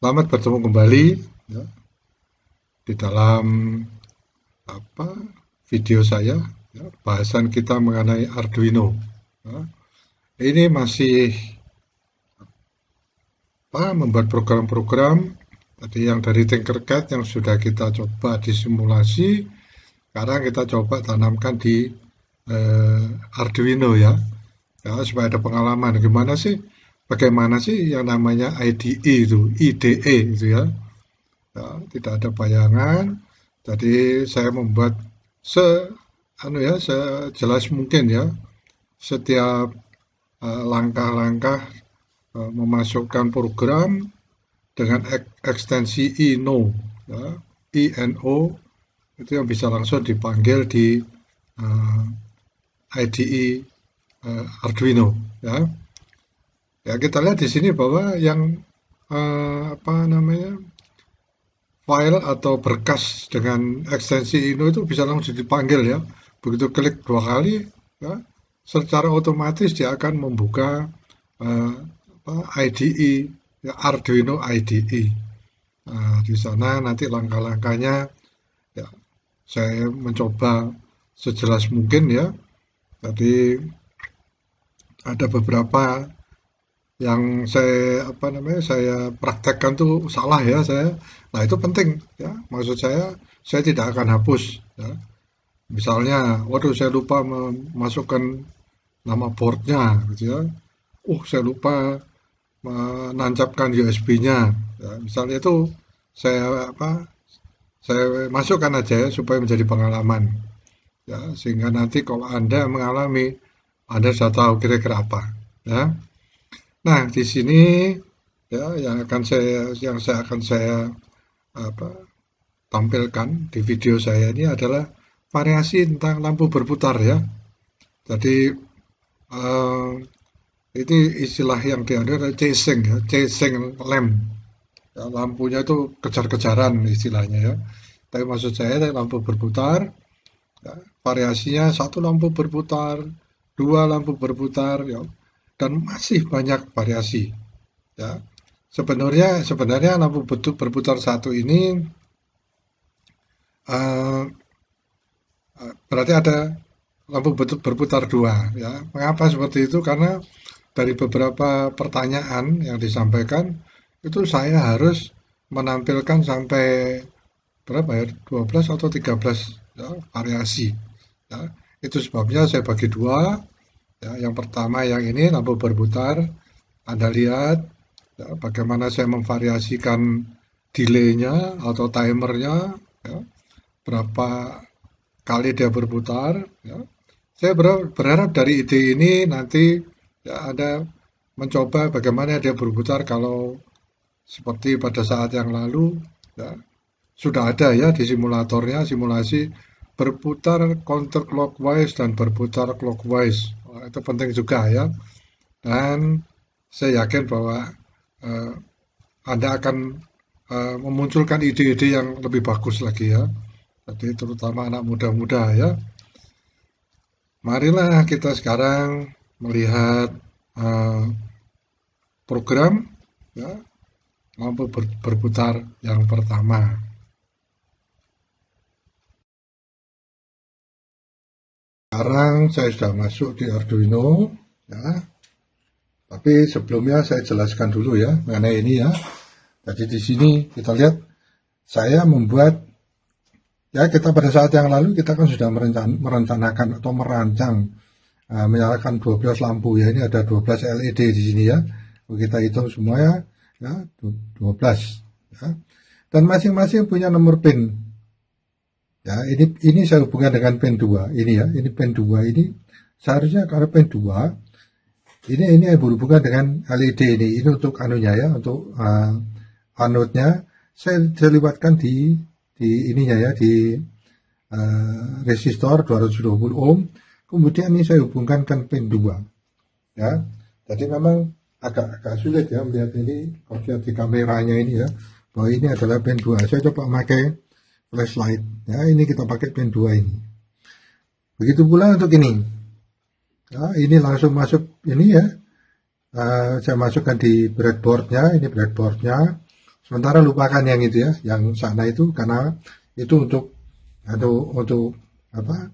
Selamat bertemu kembali ya, di dalam apa video saya ya, bahasan kita mengenai Arduino. Ya. Ini masih membuat program-program tadi yang dari Tinkercad yang sudah kita coba di simulasi. Sekarang kita coba tanamkan di Arduino ya. Ya, supaya ada pengalaman gimana sih, bagaimana sih yang namanya IDE itu ya. Ya, tidak ada bayangan. Jadi saya membuat se sejelas mungkin ya setiap langkah-langkah memasukkan program dengan ekstensi INO ya, INO itu yang bisa langsung dipanggil di uh, IDE Arduino ya. Ya kita lihat di sini bahwa yang apa namanya file atau berkas dengan ekstensi INO itu bisa langsung dipanggil ya. Begitu klik 2 kali, ya, secara otomatis dia akan membuka uh, IDE, ya, Arduino IDE. Nah, di sana nanti langkah-langkahnya ya, saya mencoba sejelas mungkin ya. Tadi ada beberapa yang saya praktekkan tuh salah ya saya. Nah itu penting ya. Maksud saya tidak akan hapus ya. Misalnya, waduh saya lupa memasukkan nama boardnya gitu ya. Saya lupa menancapkan USB-nya. Ya, misalnya itu saya masukkan aja ya supaya menjadi pengalaman. Ya, sehingga nanti kalau Anda mengalami, Anda sudah tahu kira-kira apa. Ya. Nah, di sini ya yang saya akan apa, tampilkan di video saya ini adalah variasi tentang lampu berputar ya. Jadi eh, ini istilah yang diambil adalah chasing ya, chasing lamp. Ya, lampunya itu kejar-kejaran istilahnya ya. Tapi maksud saya lampu berputar, ya, variasinya satu lampu berputar, dua lampu berputar, ya, dan masih banyak variasi. Ya, sebenarnya lampu berputar satu ini uh, berarti ada lampu berputar dua. Ya, mengapa seperti itu? Karena dari beberapa pertanyaan yang disampaikan itu saya harus menampilkan sampai berapa ya 12 atau 13 ya, variasi ya. Itu sebabnya saya bagi dua ya. Yang pertama yang ini lampu berputar, Anda lihat ya, bagaimana saya memvariasikan delaynya atau timernya ya, berapa kali dia berputar ya. Saya berharap dari ide ini nanti ya, Anda mencoba bagaimana dia berputar kalau seperti pada saat yang lalu ya, sudah ada ya di simulatornya, simulasi berputar counterclockwise dan berputar clockwise. Wah, itu penting juga ya. Dan saya yakin bahwa eh, Anda akan memunculkan ide-ide yang lebih bagus lagi ya. Jadi terutama anak muda-muda ya. Marilah kita sekarang melihat eh, program ya, lampu berputar yang pertama. Sekarang saya sudah masuk di Arduino ya. Tapi sebelumnya saya jelaskan dulu ya mengenai ini ya. Jadi di sini kita lihat saya membuat ya, kita pada saat yang lalu kita kan sudah merencanakan atau merancang menyalakan 12 lampu ya. Ini ada 12 LED di sini ya. Kita hitung semua ya, 12 ya. Dan masing-masing punya nomor pin. Ya, ini saya hubungkan dengan pin 2 ini ya. Ini pin 2 ini seharusnya karena pin 2 ini berhubungan dengan LED ini. Ini untuk anunya ya, untuk anode-nya saya libatkan di ininya ya, di resistor 220 ohm. Kemudian ini saya hubungkan ke pin 2 ya. Jadi memang agak sulit ya melihat ini kalau lihat di kameranya ini ya, bahwa ini adalah pin 2. Saya coba pakai flashlight ya, ini kita pakai pin 2 ini. Begitu pula untuk ini ya, ini langsung masuk ini ya. Saya masukkan di breadboardnya, ini breadboardnya. Sementara lupakan yang itu ya, yang sana itu, karena itu untuk apa,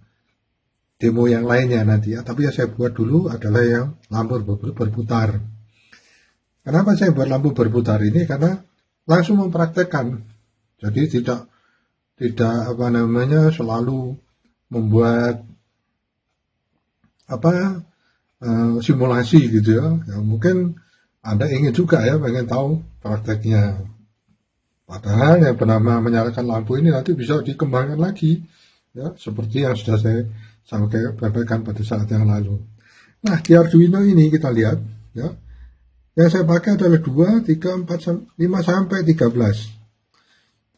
demo yang lainnya nanti ya. Tapi yang saya buat dulu adalah yang lampu berputar. Kenapa saya buat lampu berputar ini? Karena langsung mempraktekkan. Jadi tidak tidak apa namanya selalu membuat apa simulasi gitu ya. Ya mungkin Anda ingin juga ya pengen tahu prakteknya. Padahal yang bernama menyalakan lampu ini nanti bisa dikembangkan lagi ya, seperti yang sudah saya sampaikan pada saat yang lalu. Nah, di Arduino ini kita lihat ya, yang saya pakai adalah 2, 3, 4, 5 sampai 13.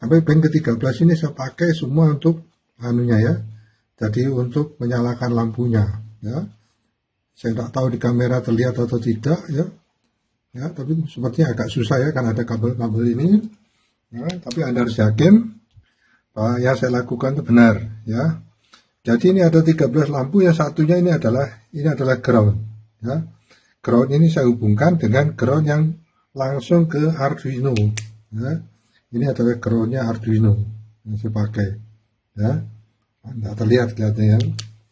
Sampai pin ke-13 ini saya pakai semua untuk anunya ya. Jadi untuk menyalakan lampunya ya. Saya tidak tahu di kamera terlihat atau tidak ya. Ya, tapi sepertinya agak susah ya karena ada kabel-kabel ini. Ya, tapi Anda harus yakin bahwa yang saya lakukan itu benar ya. Jadi ini ada 13 lampu, yang satunya ini adalah ground ya. Ground ini saya hubungkan dengan ground yang langsung ke Arduino ya. Ini adalah groundnya Arduino yang saya pakai ya. Anda terlihat kelihatannya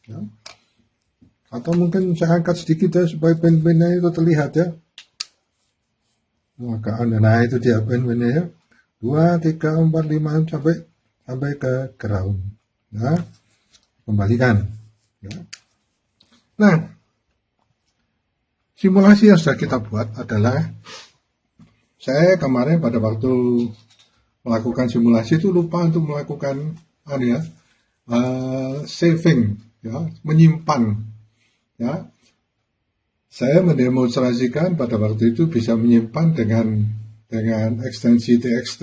ya. Atau mungkin saya angkat sedikit ya supaya pin-pinnya itu terlihat ya. Nah itu dia pin-pinnya ya. 2, 3, 4, 5 sampai ke ground ya. Kembalikan ya. Nah, simulasi yang sudah kita buat adalah, saya kemarin pada waktu melakukan simulasi itu lupa untuk melakukan saving ya, menyimpan ya. Saya mendemonstrasikan pada waktu itu bisa menyimpan dengan ekstensi TXT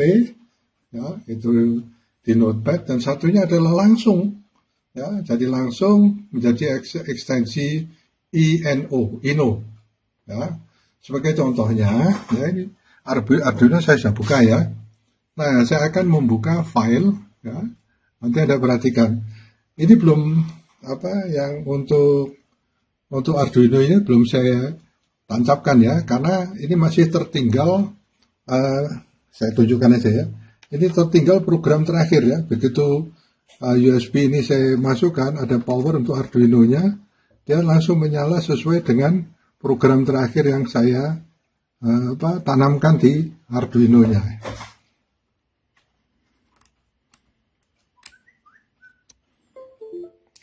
ya, itu di Notepad, dan satunya adalah langsung ya, jadi langsung menjadi ekstensi INO ya. Sebagai contohnya ya, ini Arduino saya sudah buka ya. Nah, saya akan membuka file ya. Nanti Anda perhatikan. Ini belum yang untuk Arduino ini belum saya tancapkan ya, karena ini masih tertinggal. Saya tunjukkan aja ya. Ini tertinggal program terakhir ya. Begitu USB ini saya masukkan, ada power untuk Arduino-nya, dia langsung menyala sesuai dengan program terakhir yang saya tanamkan di Arduino-nya.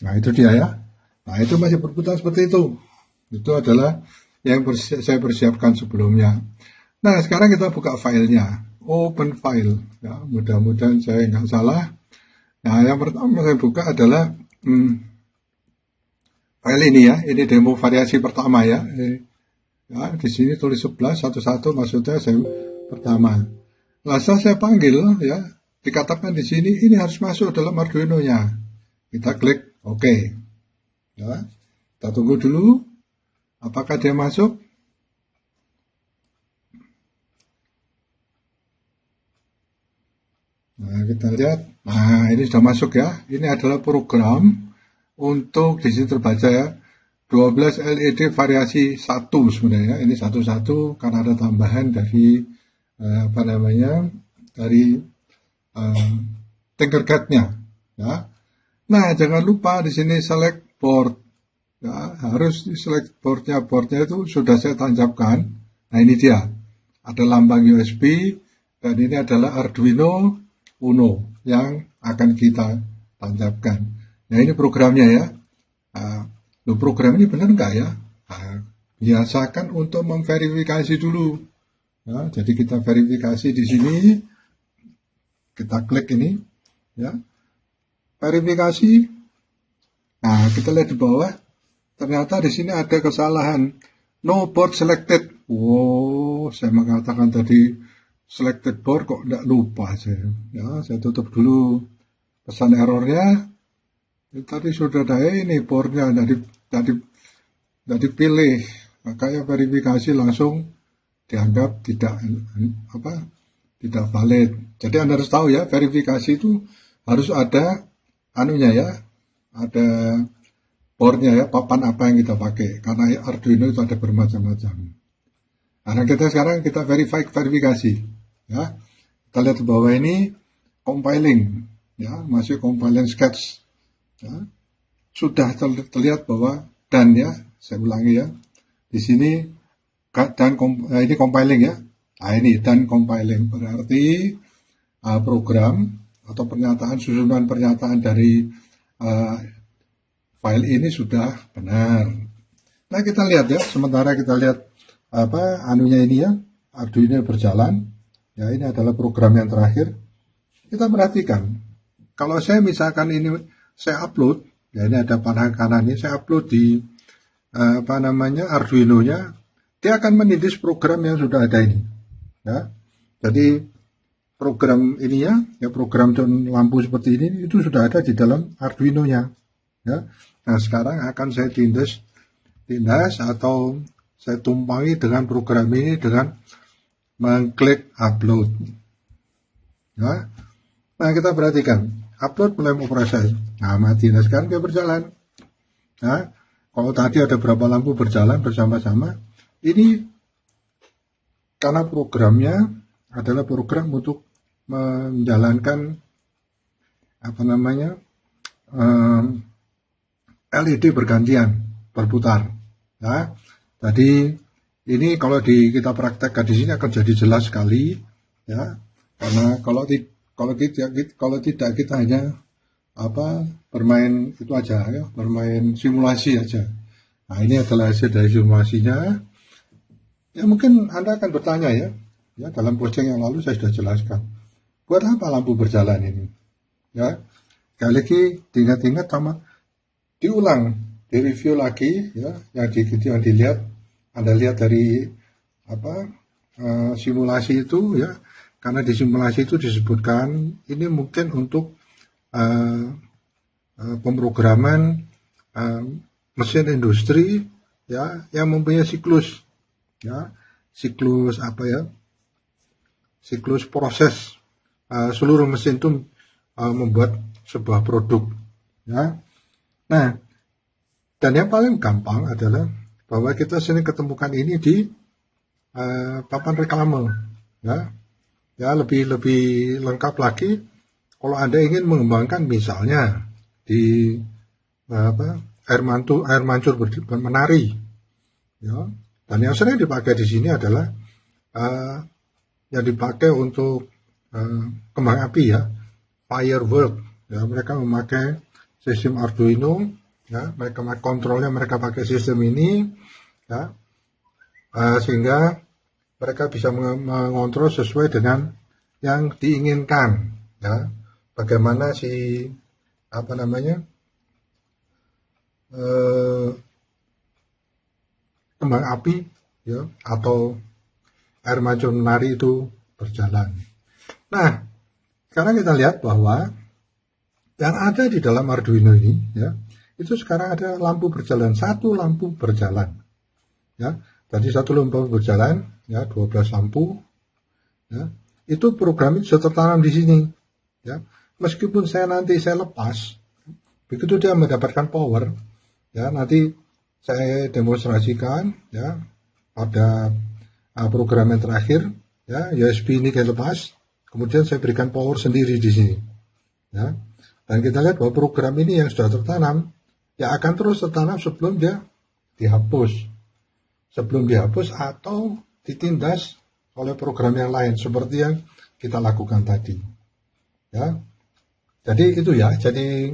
Nah itu dia ya. Nah itu masih berputar seperti itu. Itu adalah yang saya persiapkan sebelumnya. Nah sekarang kita buka filenya. Open file. Ya, mudah-mudahan saya nggak salah. Nah yang pertama saya buka adalah file ini ya. Ini demo variasi pertama ya. Ya di sini tulis 11 11 maksudnya saya pertama. Nah saya panggil ya. Dikatakan di sini ini harus masuk dalam Arduino-nya. Kita klik OK. Ya, kita tunggu dulu. Apakah dia masuk? Nah, kita lihat. Nah, ini sudah masuk ya. Ini adalah program untuk di sini terbaca ya. 12 LED variasi 1 sebenarnya. Ini 1 karena ada tambahan dari dari Tinkercad-nya ya. Nah, jangan lupa di sini select board. Ya, harus select boardnya itu sudah saya tancapkan. Nah, ini dia. Ada lambang USB dan ini adalah Arduino Uno yang akan kita tancapkan. Nah, ini programnya ya. Program ini benar nggak ya? Biasakan untuk memverifikasi dulu. Ya, jadi kita verifikasi di sini. Kita klik ini ya. Verifikasi. Nah, kita lihat di bawah. Ternyata di sini ada kesalahan. No board selected. Wow, saya mengatakan tadi selected board kok tidak lupa saya. Ya, saya tutup dulu pesan errornya. Tadi sudah ada ini boardnya tidak dipilih. Makanya verifikasi langsung dianggap tidak valid. Jadi Anda harus tahu ya, verifikasi itu harus ada ada boardnya ya, papan apa yang kita pakai, karena Arduino itu ada bermacam-macam. Nah, sekarang kita verifikasi ya. kita lihat di bawah ini compiling, ya, masih compiling sketch, ya. Sudah terlihat bahwa dan, ya, saya ulangi, ya, di sini dan ini compiling, ya. Nah, ini dan compiling berarti program atau pernyataan, susunan pernyataan dari file ini sudah benar. Nah, kita lihat, ya, sementara kita lihat anunya ini, ya, Arduino berjalan, ya, ini adalah program yang terakhir. Kita perhatikan, kalau saya misalkan ini saya upload, ya, ini ada panah kanan ini, saya upload di Arduino-nya, dia akan menindis program yang sudah ada ini, ya. Jadi program ini, ya, program lampu seperti ini itu sudah ada di dalam Arduino-nya, ya. Nah, sekarang akan saya tindas atau saya tumpangi dengan program ini dengan mengklik upload, ya. Nah, kita perhatikan upload mulai operasi. Nah, mati. Nah, sekarang dia berjalan. Nah, kalau tadi ada berapa lampu berjalan bersama-sama, ini karena programnya adalah program untuk menjalankan LED bergantian berputar. Nah, tadi ini kalau kita praktekkan di sini akan jadi jelas sekali, ya, karena kalau tidak kita hanya bermain itu aja, ya, bermain simulasi aja. Nah, ini adalah hasil dari simulasinya. Ya, mungkin Anda akan bertanya, ya, dalam posting yang lalu saya sudah jelaskan buat apa lampu berjalan ini, ya. Sekali lagi diingat-ingat sama diulang, direview lagi, ya, yang dilihat, Anda lihat dari simulasi itu, ya, karena di simulasi itu disebutkan ini mungkin untuk pemrograman mesin industri, ya, yang mempunyai siklus, ya, siklus proses seluruh mesin itu membuat sebuah produk, ya. Nah, dan yang paling gampang adalah bahwa kita sering ketemukan ini di papan reklame, ya. Ya, lebih lengkap lagi kalau Anda ingin mengembangkan misalnya di air mancur menari, ya. Dan yang sering dipakai di sini adalah yang dipakai untuk kembang api, ya, firework, ya. Mereka memakai sistem Arduino, ya, mereka kontrolnya mereka pakai sistem ini, ya, sehingga mereka bisa mengontrol sesuai dengan yang diinginkan, ya. Bagaimana kembang api, ya, atau air mancur menari itu berjalan. Nah, sekarang kita lihat bahwa yang ada di dalam Arduino ini, ya, itu sekarang ada lampu berjalan, satu lampu berjalan, ya. Tadi satu lampu berjalan, ya, 12 lampu, ya. Itu program itu sudah tertanam di sini, ya. Meskipun saya lepas, begitu dia mendapatkan power, ya, nanti saya demonstrasikan, ya, pada program yang terakhir, ya, USB ini saya lepas, kemudian saya berikan power sendiri di sini, ya. Dan kita lihat bahwa program ini yang sudah tertanam, ya, akan terus tertanam sebelum dia dihapus. Sebelum dihapus atau ditindas oleh program yang lain seperti yang kita lakukan tadi, ya. Jadi itu, ya, jadi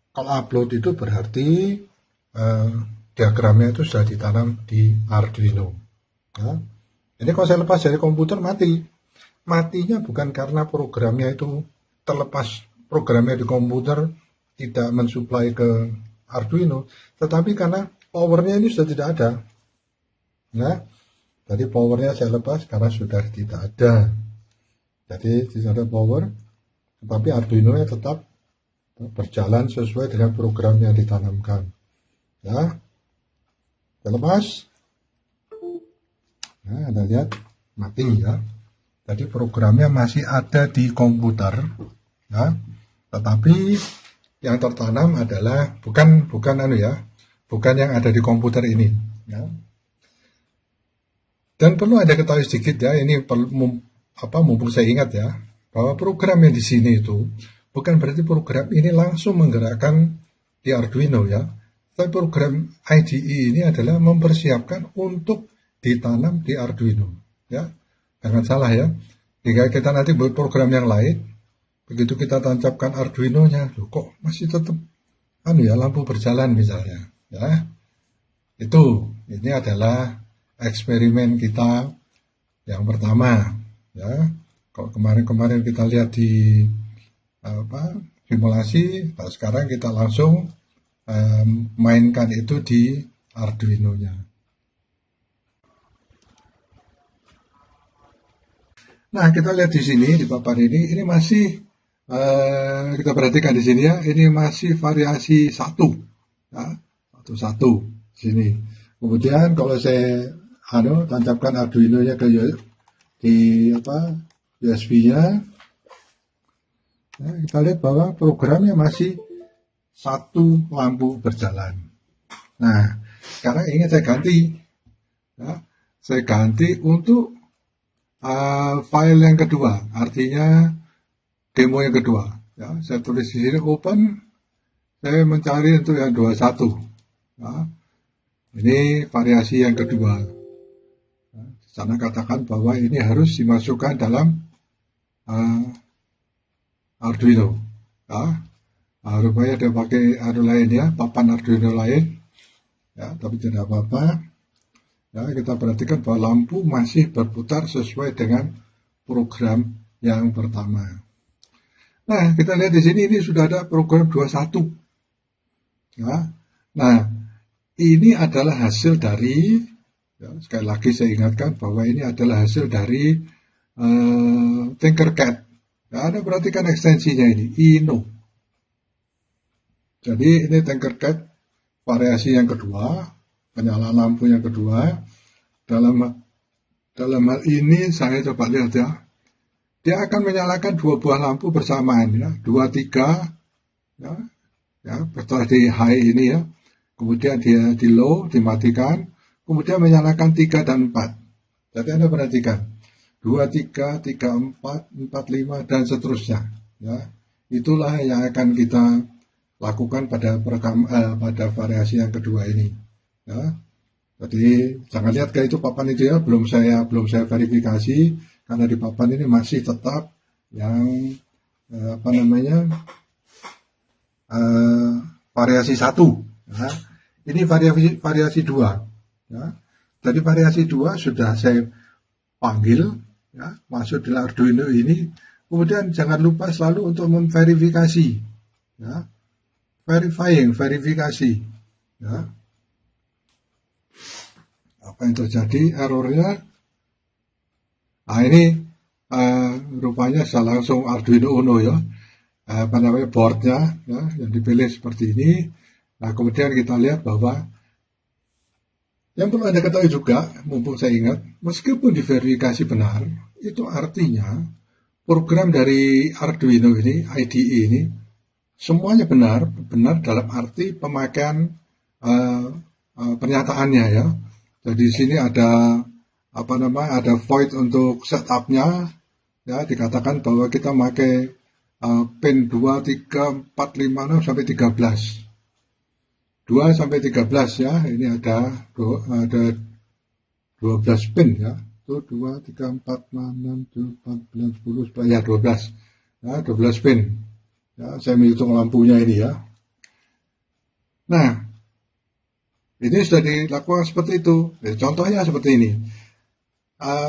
kalau upload itu berarti diagramnya itu sudah ditanam di Arduino, ya. Ini kalau saya lepas dari komputer matinya bukan karena programnya itu terlepas, programnya di komputer tidak mensuplai ke Arduino, tetapi karena powernya ini sudah tidak ada. Nah, tadi powernya saya lepas karena sudah tidak ada. Jadi tidak ada power, tetapi Arduino-nya tetap berjalan sesuai dengan program yang ditanamkan. Ya, saya lepas. Nah, Anda lihat mati, ya. Jadi programnya masih ada di komputer, ya. Tetapi yang tertanam adalah bukan yang ada di komputer ini, ya. Dan perlu ada ketahui sedikit ya, ini perlu mumpung saya ingat ya, bahwa program yang di sini itu bukan berarti program ini langsung menggerakkan di Arduino ya. Tapi program IDE ini adalah mempersiapkan untuk ditanam di Arduino ya. Jangan salah ya. Jika kita nanti buat program yang lain, begitu kita tancapkan Arduino-nya, loh kok masih tetap lampu berjalan misalnya ya. Ini adalah eksperimen kita yang pertama ya. Kalau kemarin kita lihat di simulasi, nah sekarang kita langsung mainkan itu di Arduino-nya. Nah, kita lihat di sini di papan ini masih kita perhatikan di sini ya, ini masih variasi 1 ya, satu sini. Kemudian kalau saya tancapkan Arduino-nya ke USB-nya, nah, kita lihat bahwa programnya masih 1 lampu berjalan. Nah, sekarang ingin saya ganti ya, saya ganti untuk file yang kedua, artinya demo yang kedua ya. Saya tulis di sini open, saya mencari untuk yang 21 ya. Ini variasi yang kedua. Sana katakan bahwa ini harus dimasukkan dalam Arduino ya. Rupanya dia pakai lain ya, papan Arduino lain ya, tapi tidak apa-apa ya. Kita perhatikan bahwa lampu masih berputar sesuai dengan program yang pertama. Nah, kita lihat di sini ini sudah ada program 21 ya. Nah, ini adalah hasil dari ya, sekali lagi saya ingatkan bahwa ini adalah hasil dari Tinkercad ya. Anda perhatikan ekstensinya ini Ino. Jadi ini Tinkercad variasi yang kedua, penyalaan lampu yang kedua. Dalam hal ini saya coba lihat ya, dia akan menyalakan 2 buah lampu bersamaan ya, 2, 3 ya, setelah di high ini ya, kemudian dia di low dimatikan, kemudian menyalakan 3 dan 4. Jadi Anda perhatikan 2, 3, 3, 4, 4, 5 dan seterusnya ya. Itulah yang akan kita lakukan pada variasi yang kedua ini ya. Jadi jangan lihat kayak itu papan itu ya, belum saya verifikasi karena di papan ini masih tetap yang variasi 1 ya. Ini variasi 2 ya. Jadi variasi 2 sudah saya panggil ya, masuk di Arduino ini. Kemudian jangan lupa selalu untuk memverifikasi ya. Verifikasi ya. Apa yang terjadi errornya? Nah ini rupanya saya langsung Arduino Uno ya, boardnya ya, yang dipilih seperti ini. Nah kemudian kita lihat bahwa yang perlu Anda ketahui juga, mumpung saya ingat, meskipun diverifikasi benar, itu artinya program dari Arduino ini, IDE ini, semuanya benar dalam arti pemakaian pernyataannya ya. Jadi di sini ada ada void untuk setupnya ya, dikatakan bahwa kita pakai pin 2, 3, 4, 5, 6 sampai 13. 2 sampai 13 ya. Ini ada 12 pin ya. Itu 2, 3, 4, 5, 6, 7, 8, 9, 10 ya 12. Ya, 12 pin. Ya, saya menghitung lampunya ini ya. Nah, ini sudah dilakukan seperti itu. Contohnya seperti ini.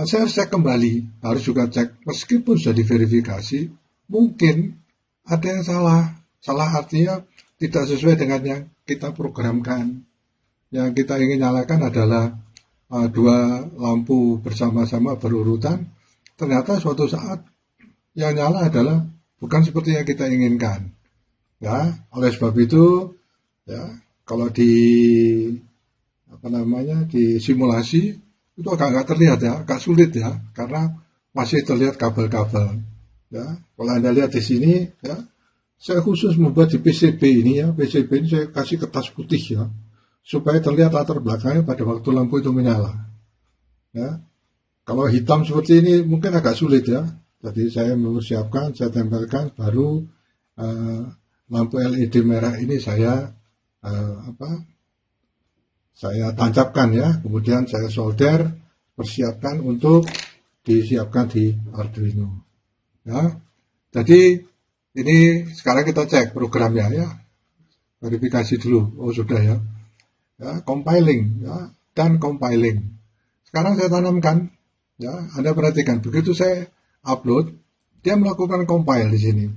Saya harus cek kembali, harus juga cek meskipun sudah diverifikasi, mungkin ada yang salah. Salah artinya tidak sesuai dengan yang kita programkan. Yang kita ingin nyalakan adalah 2 lampu bersama-sama berurutan. Ternyata suatu saat yang nyala adalah bukan seperti yang kita inginkan. Ya, oleh sebab itu, ya, kalau di simulasi itu agak terlihat ya, agak sulit ya, karena masih terlihat kabel-kabel. Ya, kalau Anda lihat di sini, ya, saya khusus membuat di PCB ini ya, PCB ini saya kasih kertas putih ya, supaya terlihat latar belakangnya pada waktu lampu itu menyala. Ya, Kalau hitam seperti ini mungkin agak sulit ya. Jadi saya mempersiapkan, saya tempelkan, baru eh, lampu LED merah ini saya tancapkan ya. Kemudian saya solder, persiapkan untuk disiapkan di Arduino. Ya, jadi ini sekarang kita cek programnya ya, verifikasi dulu. Oh sudah ya. Ya, compiling ya, dan compiling. Sekarang saya tanamkan. Ya, Anda perhatikan, begitu saya upload, dia melakukan compile di sini.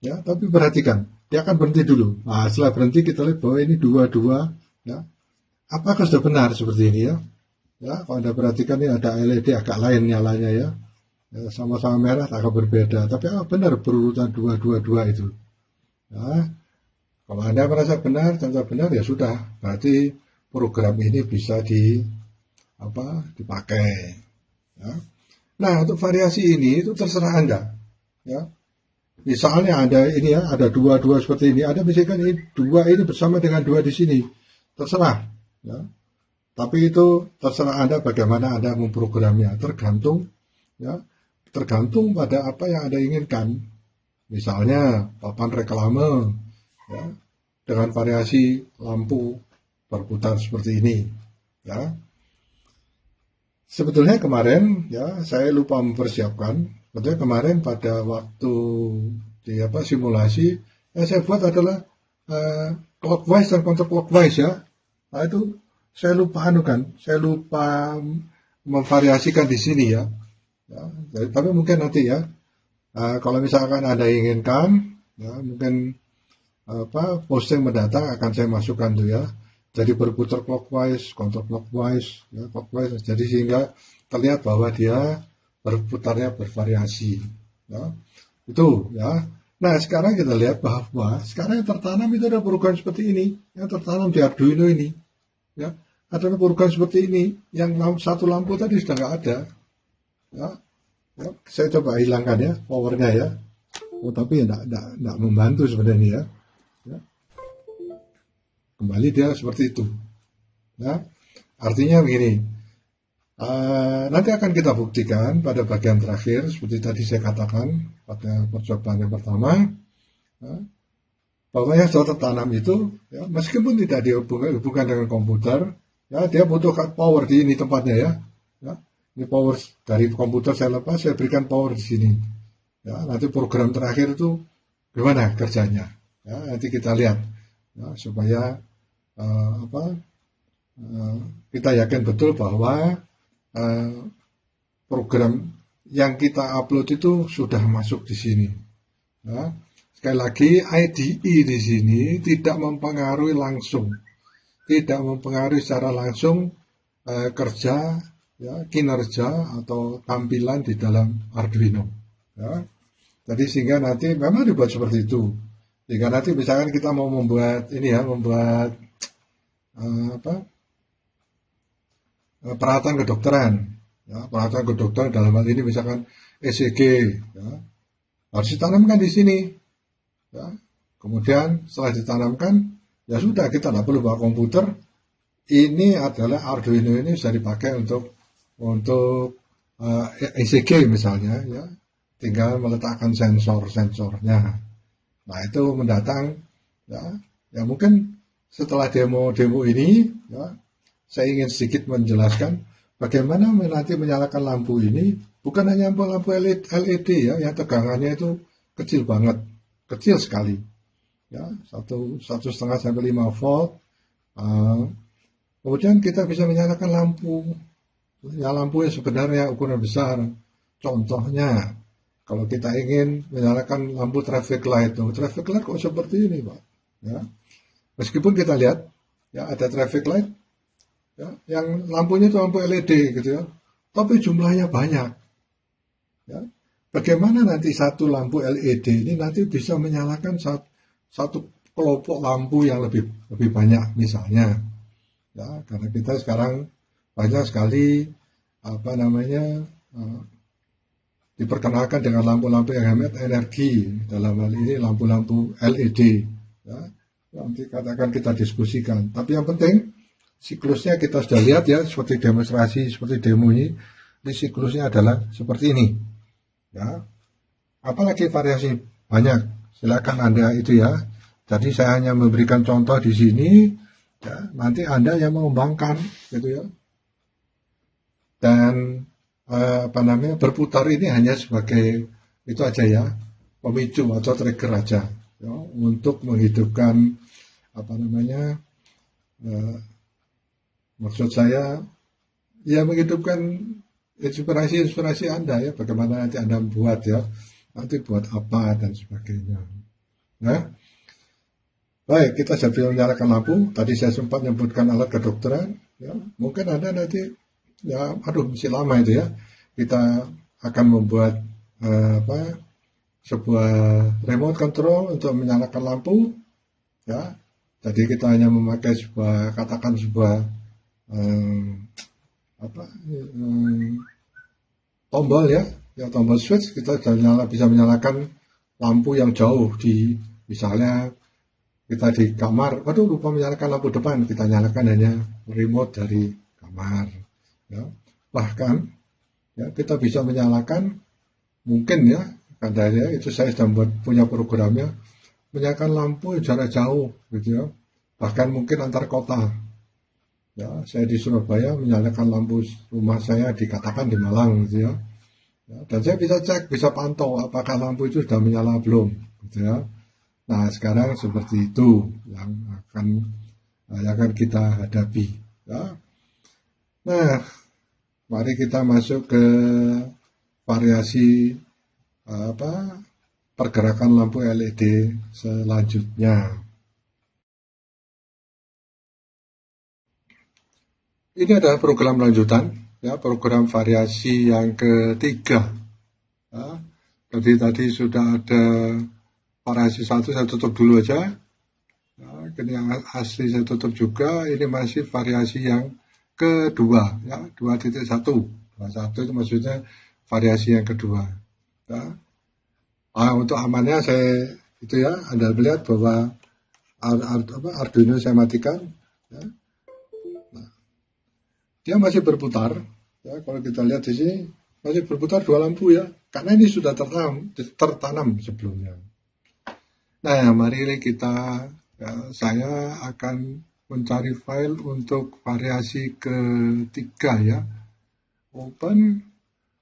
Ya, tapi perhatikan, dia akan berhenti dulu. Nah, setelah berhenti kita lihat bahwa ini dua, ya. Apakah sudah benar seperti ini ya? Ya, kalau Anda perhatikan ini ada LED agak lain nyalanya ya. Ya, sama-sama merah agak berbeda, tapi benar berurutan dua itu. Ya, kalau Anda merasa benar, contoh benar ya sudah, berarti program ini bisa dipakai. Ya. Nah, untuk variasi ini itu terserah Anda. Ya. Misalnya ada dua seperti ini, Anda misalkan dua ini bersama dengan dua di sini, terserah. Ya. Tapi itu terserah Anda bagaimana Anda memprogramnya, tergantung pada apa yang Anda inginkan. Misalnya papan reklame, ya, dengan variasi lampu berputar seperti ini. Ya. Sebetulnya kemarin ya saya lupa mempersiapkan. Sebetulnya kemarin pada waktu simulasi yang saya buat adalah clockwise dan counterclockwise ya. Nah itu saya lupa memvariasikan di sini ya. Tapi mungkin nanti ya, kalau misalkan Anda inginkan, ya mungkin posting mendatang akan saya masukkan tuh ya. Jadi berputar clockwise, counterclockwise, ya, clockwise. Jadi sehingga terlihat bahwa dia berputarnya bervariasi. Ya. Itu ya. Nah sekarang kita lihat bahwa sekarang yang tertanam itu ada program seperti ini, yang tertanam di Arduino ini. Ya, ada program seperti ini, yang satu lampu tadi sudah nggak ada. Ya. Ya, saya coba hilangkan ya powernya ya. Oh tapi ya enggak membantu sebenarnya ya. Ya. Kembali dia seperti itu. Ya, artinya begini, nanti akan kita buktikan pada bagian terakhir, seperti tadi saya katakan pada percobaan yang pertama, ya, bahwa yang sudah tertanam itu, ya, meskipun tidak dihubungkan dengan komputer, ya, dia butuhkan power di ini tempatnya ya. Ya. Ini power dari komputer saya lepas, saya berikan power di sini. Ya, nanti program terakhir itu gimana kerjanya? Ya, nanti kita lihat ya, supaya kita yakin betul bahwa program yang kita upload itu sudah masuk di sini. Ya. Sekali lagi, IDE di sini tidak mempengaruhi secara langsung kerja, ya, kinerja atau tampilan di dalam Arduino. Ya. Jadi sehingga nanti memang dibuat seperti itu. Sehingga nanti misalkan kita mau membuat peralatan kedokteran, ya, peralatan kedokteran dalam hal ini misalkan ECG, ya, harus ditanamkan di sini, ya. Kemudian setelah ditanamkan, ya sudah kita tidak perlu bawa komputer. Ini adalah Arduino ini bisa dipakai untuk ECG misalnya, ya, tinggal meletakkan sensornya. Nah itu mendatang, ya mungkin setelah demo ini, ya, saya ingin sedikit menjelaskan bagaimana nanti menyalakan lampu ini, bukan hanya lampu LED ya, yang tegangannya itu kecil banget, kecil sekali, ya 1,5 sampai 5 volt. Kemudian kita bisa menyalakan lampu, ya lampu yang sebenarnya ukuran besar. Contohnya, kalau kita ingin menyalakan lampu traffic light kok seperti ini Pak, ya. Meskipun kita lihat, ya ada traffic light, ya, yang lampunya itu lampu LED gitu ya, tapi jumlahnya banyak. Ya. Bagaimana nanti satu lampu LED ini nanti bisa menyalakan satu kelompok lampu yang lebih banyak misalnya. Ya, karena kita sekarang banyak sekali diperkenalkan dengan lampu-lampu yang hemat energi, dalam hal ini lampu-lampu LED. Ya. Nanti katakan kita diskusikan. Tapi yang penting siklusnya kita sudah lihat ya, seperti demonstrasi, seperti demo ini. Ini siklusnya adalah seperti ini. Ya, apalagi variasi banyak. Silakan Anda itu ya. Jadi saya hanya memberikan contoh di sini. Ya, nanti Anda yang mengembangkan, gitu ya. Dan apa namanya berputar ini hanya sebagai itu aja ya, pemicu atau trigger aja ya, untuk menghidupkan apa namanya maksud saya ya menghidupkan inspirasi Anda ya, bagaimana nanti Anda buat ya, nanti buat apa dan sebagainya. Nah, baik, kita sudah menyalakan lampu. Tadi saya sempat menyebutkan alat kedokteran ya, mungkin Anda nanti ya, aduh masih lama itu ya, kita akan membuat sebuah remote control untuk menyalakan lampu ya. Jadi kita hanya memakai sebuah, katakan sebuah tombol ya, tombol switch, kita bisa menyalakan lampu yang jauh di, misalnya kita di kamar, waduh lupa menyalakan lampu depan, kita nyalakan hanya remote dari kamar ya. Bahkan ya, kita bisa menyalakan mungkin ya, karena itu saya sudah punya programnya, menyalakan lampu jarak jauh gitu ya, bahkan mungkin antar kota ya. Saya di Surabaya menyalakan lampu rumah saya dikatakan di Malang gitu ya, dan saya bisa cek, bisa pantau apakah lampu itu sudah menyala belum gitu ya. Nah sekarang seperti itu yang akan kita hadapi ya. Nah mari kita masuk ke variasi pergerakan lampu LED selanjutnya. Ini adalah program lanjutan, ya, program variasi yang ketiga. Ya. Jadi tadi sudah ada variasi 1, saya tutup dulu aja. Ya, ini yang asli saya tutup juga. Ini masih variasi yang kedua, ya, 2.1. 2.1 itu maksudnya variasi yang kedua. Ya. Untuk amannya saya itu ya, Anda melihat bahwa Arduino saya matikan. Ya. Nah, dia masih berputar. Ya, kalau kita lihat di sini masih berputar dua lampu ya, karena ini sudah tertanam sebelumnya. Nah, mari kita ya, saya akan mencari file untuk variasi ketiga ya. Open,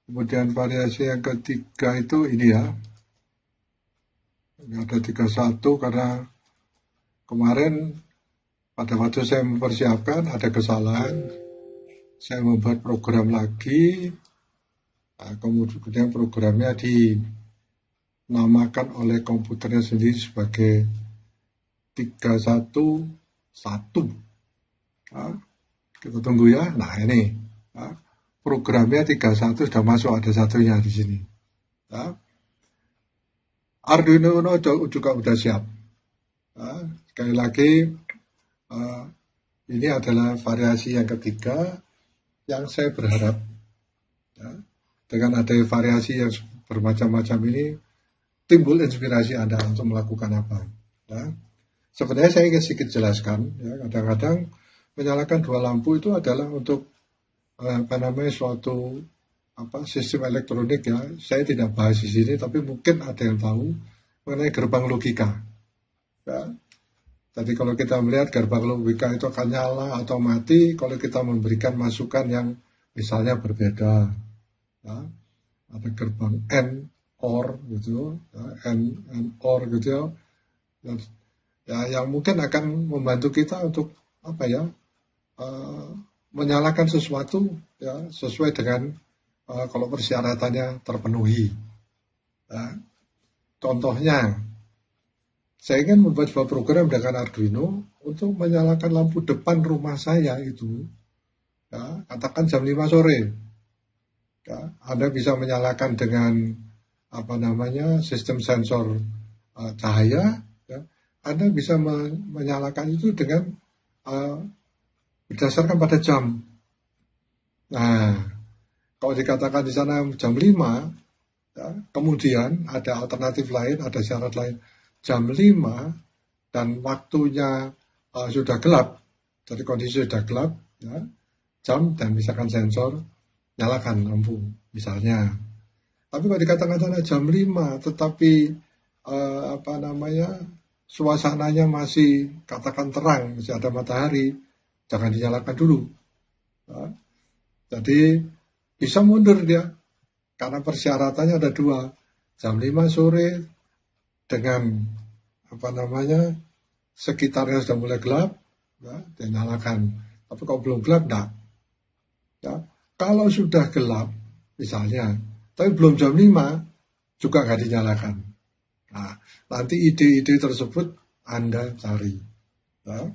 kemudian variasi yang ketiga itu ini ya. Ini ada 31 karena kemarin pada waktu saya mempersiapkan ada kesalahan. Saya membuat program lagi. Nah, kemudian programnya dinamakan oleh komputernya sendiri sebagai 311. Nah, kita tunggu ya. Nah ini programnya 31 sudah masuk, ada satunya di sini. Nah, Arduino Uno juga sudah siap. Nah, sekali lagi ini adalah variasi yang ketiga yang saya berharap ya, dengan ada variasi yang bermacam-macam ini timbul inspirasi Anda untuk melakukan apa. Ya. Sebenarnya saya ingin sedikit jelaskan, ya, kadang-kadang menyalakan dua lampu itu adalah untuk suatu sistem elektronik ya. Saya tidak bahas di sini, tapi mungkin ada yang tahu mengenai gerbang logika. Ya. Jadi kalau kita melihat gerbang logika itu akan nyala atau mati kalau kita memberikan masukan yang misalnya berbeda. Ya. Ada gerbang AND OR gitu, ya, AND OR gitu ya. Ya, yang mungkin akan membantu kita untuk menyalakan sesuatu ya sesuai dengan kalau persyaratannya terpenuhi. Ya. Contohnya, saya ingin membuat sebuah program dengan Arduino untuk menyalakan lampu depan rumah saya itu, ya, katakan jam 5 sore. Ya, Anda bisa menyalakan dengan sistem sensor cahaya. Ya. Anda bisa menyalakan itu dengan berdasarkan pada jam. Nah, kalau dikatakan di sana jam 5, ya, kemudian ada alternatif lain, ada syarat lain. Jam 5 dan waktunya sudah gelap, jadi kondisi sudah gelap, ya, jam dan misalkan sensor, nyalakan lampu misalnya. Tapi kalau dikatakan jam 5 tetapi suasananya masih katakan terang, masih ada matahari, jangan dinyalakan dulu. Ya. Jadi bisa mundur dia, karena persyaratannya ada dua, jam 5 sore dengan sekitarnya sudah mulai gelap, ya, dinyalakan. Tapi kalau belum gelap, enggak. Ya. Kalau sudah gelap, misalnya, tapi belum jam 5, juga nggak dinyalakan. Nah, nanti ide-ide tersebut Anda cari. Ya.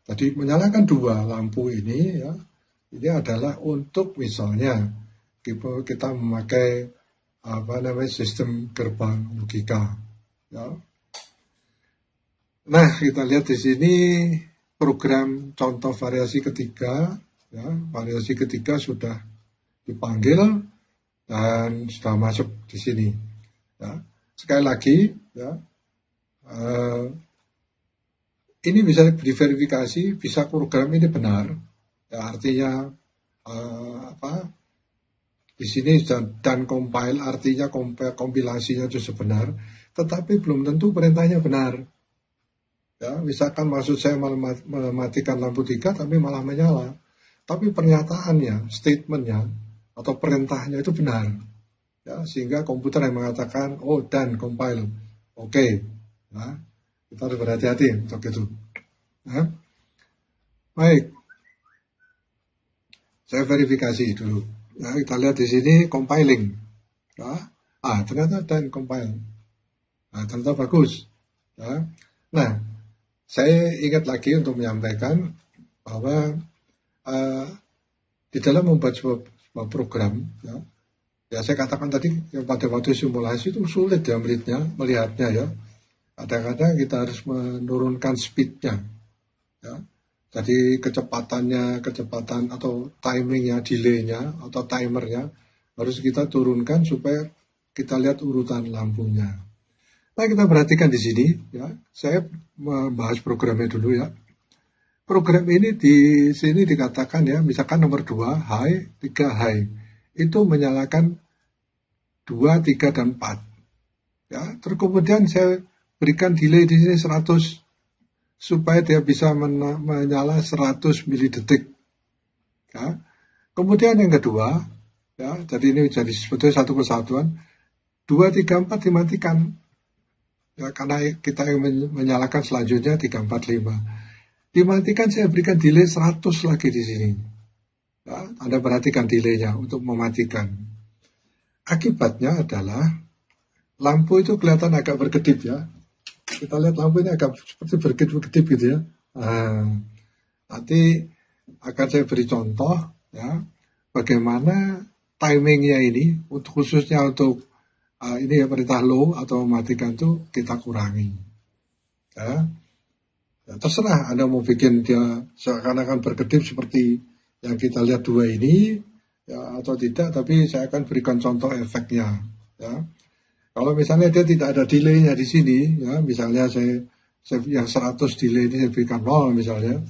Jadi menyalakan dua lampu ini, ya, ini adalah untuk misalnya kita memakai sistem gerbang logika. Ya. Nah, kita lihat di sini program contoh variasi ketiga. Ya, variasi ketiga sudah dipanggil dan sudah masuk di sini. Ya. Sekali lagi, ya, ini bisa diverifikasi, bisa program ini benar. Ya, artinya di sini dan compile, artinya kompilasinya itu sebenar, tetapi belum tentu perintahnya benar. Ya, misalkan maksud saya mematikan lampu 3 tapi malah menyala. Tapi pernyataannya, statementnya, atau perintahnya itu benar. Ya, sehingga komputer yang mengatakan, oh dan compile. Oke. Nah, kita harus berhati-hati untuk itu. Nah, baik. Saya verifikasi dulu. Nah, kita lihat di sini compiling. Ya. Ternyata dan compile. Nah, ternyata bagus. Ya. Nah, saya ingat lagi untuk menyampaikan bahwa di dalam membuat sebuah program, ya saya katakan tadi yang pada waktu simulasi itu sulit ya melihatnya ya. Kadang-kadang kita harus menurunkan speednya. Ya. Jadi kecepatan atau timingnya, delaynya atau timernya harus kita turunkan supaya kita lihat urutan lampunya. Nah, kita perhatikan di sini ya. Saya membahas programnya dulu ya. Program ini di sini dikatakan ya, misalkan nomor 2 high, 3 high. Itu menyalakan 2, 3 dan 4. Ya, terus kemudian saya berikan delay di sini 100 supaya dia bisa menyala 100 milidetik. Ya. Kemudian yang kedua, ya, jadi ini jadi sebetulnya satu kesatuan. 2, 3, 4 dimatikan. Ya, karena kita yang menyalakan selanjutnya 3, 4, 5. Dimatikan, saya berikan delay 100 lagi di sini. Ya, Anda perhatikan delaynya untuk mematikan. Akibatnya adalah lampu itu kelihatan agak berkedip ya. Kita lihat lampu ini agak seperti berkedip-kedip gitu ya. Nanti akan saya beri contoh ya, bagaimana timingnya ini, khususnya untuk ini ya perintah low atau mematikan itu kita kurangi. Ya. Ya, terserah Anda mau bikin dia seakan-akan berkedip seperti yang kita lihat 2 ini ya, atau tidak, tapi saya akan berikan contoh efeknya ya. Kalau misalnya dia tidak ada delaynya di sini ya, misalnya saya yang 100 delay ini saya berikan 0 misalnya,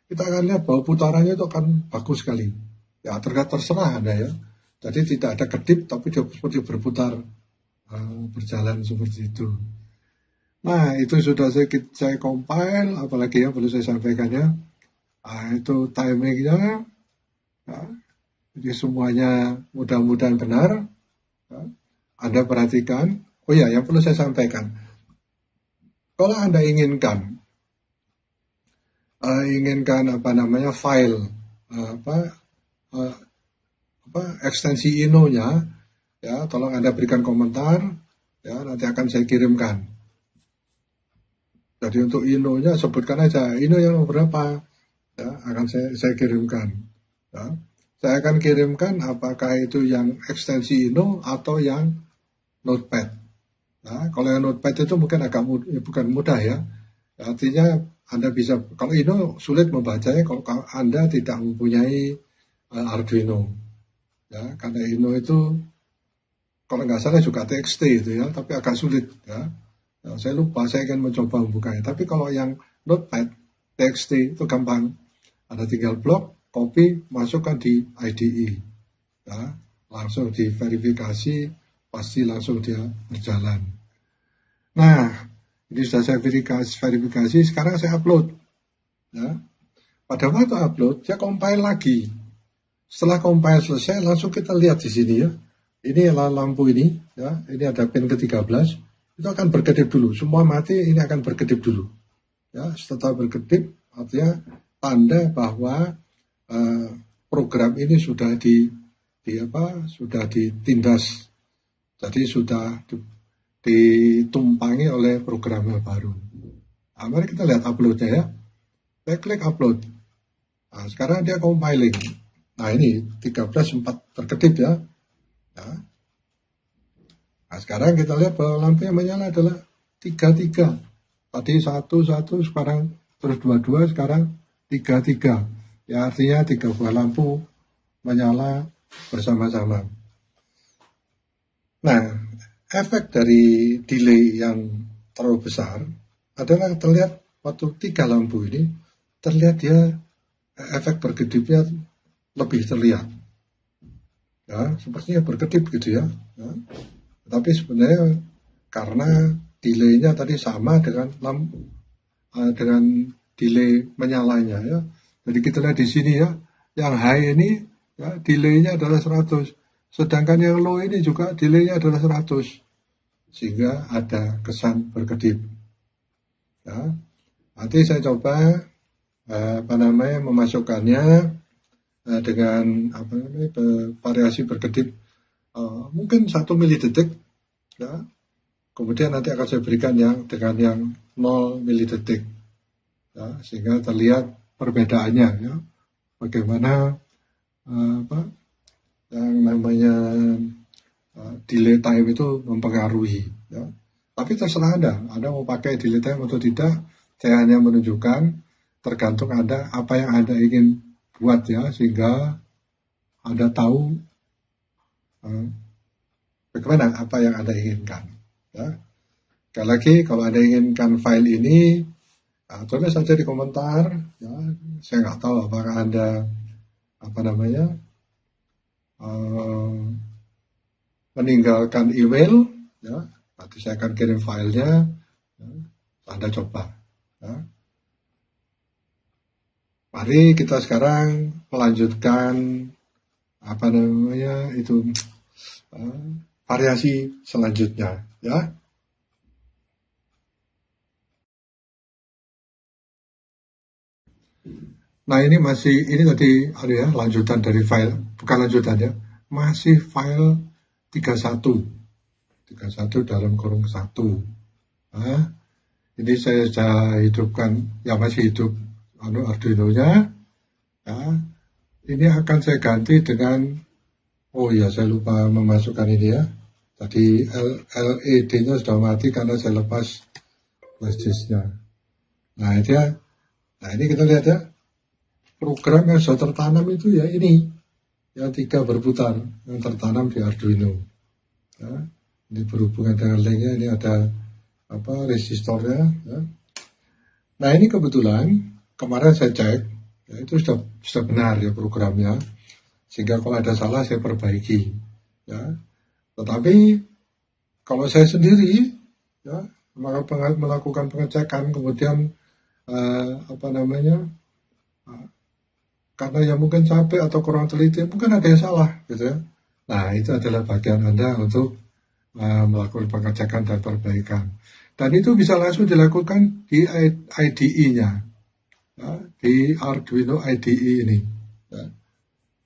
kita akan lihat bahwa putarannya itu akan bagus sekali ya, terserah Anda ya. Jadi tidak ada kedip tapi dia seperti berputar berjalan seperti itu. Nah, itu sudah saya compile, apalagi yang perlu saya sampaikannya. Itu timingnya. Ya. Jadi semuanya mudah-mudahan benar. Ya. Anda perhatikan. Oh ya, yang perlu saya sampaikan. Kalau Anda inginkan file ekstensi Ino-nya, ya, tolong Anda berikan komentar. Ya, nanti akan saya kirimkan. Jadi untuk Ino-nya sebutkan aja, Ino yang berapa, ya, akan saya kirimkan. Ya. Saya akan kirimkan apakah itu yang ekstensi Ino atau yang Notepad. Nah, kalau yang Notepad itu mungkin agak bukan mudah ya. Artinya Anda bisa, kalau Ino sulit membacanya kalau Anda tidak mempunyai Arduino. Ya, karena Ino itu kalau nggak salah juga TXT itu ya, tapi agak sulit ya. Nah, saya lupa, saya akan mencoba membukanya. Tapi kalau yang Notepad, TXT itu gampang. Ada tinggal blok, copy, masukkan di IDE. ya, langsung diverifikasi, pasti langsung dia berjalan. Nah, ini sudah saya verifikasi, sekarang saya upload. Ya. Pada waktu upload, dia compile lagi. Setelah compile selesai, langsung kita lihat di sini ya. Ini lampu ini, ya. Ini ada pin ke-13, itu akan berkedip dulu. Semua mati, ini akan berkedip dulu. Ya, setelah berkedip, artinya tanda bahwa program ini sudah sudah ditindas. Jadi sudah ditumpangi oleh program yang baru. Nah, mari kita lihat uploadnya ya. Saya klik upload. Nah, sekarang dia compiling. Nah, ini 13 sempat terkedip ya. Nah, sekarang kita lihat bahwa lampu yang menyala adalah 33. Tadi 1, sekarang terus 22, sekarang 33. Ya, artinya 3 buah lampu menyala bersama-sama. Nah, efek dari delay yang terlalu besar adalah terlihat waktu 3 lampu ini, terlihat dia efek berkedipnya lebih terlihat. Ya, sepertinya berkedip gitu ya. Tapi sebenarnya karena delay-nya tadi sama dengan delay menyalanya ya. Jadi kita lihat di sini ya, yang high ini ya, delay-nya adalah 100. Sedangkan yang low ini juga delay-nya adalah 100. Sehingga ada kesan berkedip. Ya. Nanti saya coba memasukkannya dengan variasi berkedip mungkin 1 milidetik ya. Kemudian nanti akan saya berikan dengan yang 0 milidetik ya, sehingga terlihat perbedaannya ya. Bagaimana yang namanya delay time itu mempengaruhi ya. Tapi terserah Anda mau pakai delay time atau tidak, saya hanya menunjukkan tergantung Anda apa yang Anda ingin buat ya, sehingga Anda tahu bagaimana apa yang Anda inginkan ya. Sekali lagi, kalau Anda inginkan file ini, tulis saja di komentar ya. Saya nggak tahu apakah Anda meninggalkan email ya. Nanti saya akan kirim filenya ya. Anda coba ya. Mari kita sekarang melanjutkan variasi selanjutnya ya. Nah, ini tadi lanjutan dari file, bukan lanjutan ya, masih file 31 dalam kurung 1. Nah, ini saya sudah hidupkan, ya masih hidup Arduino-nya ya. Ini akan saya ganti dengan, oh ya saya lupa memasukkan ini ya, tadi LED-nya sudah mati karena saya lepas flash disk-nya. Nah ini kita lihat ya, program yang sudah tertanam itu ya ini, yang 3 berputar yang tertanam di Arduino ya. Ini berhubungan dengan linknya, ini ada resistornya ya. Nah, ini kebetulan kemarin saya cek ya, itu sudah benar ya programnya, sehingga kalau ada salah saya perbaiki ya. Tetapi kalau saya sendiri ya melakukan pengecekan, kemudian karena ya mungkin capek atau kurang teliti, mungkin ada yang salah gitu ya. Nah, itu adalah bagian Anda untuk melakukan pengecekan dan perbaikan. Dan itu bisa langsung dilakukan di IDE-nya, ya, di Arduino IDE ini. Ya.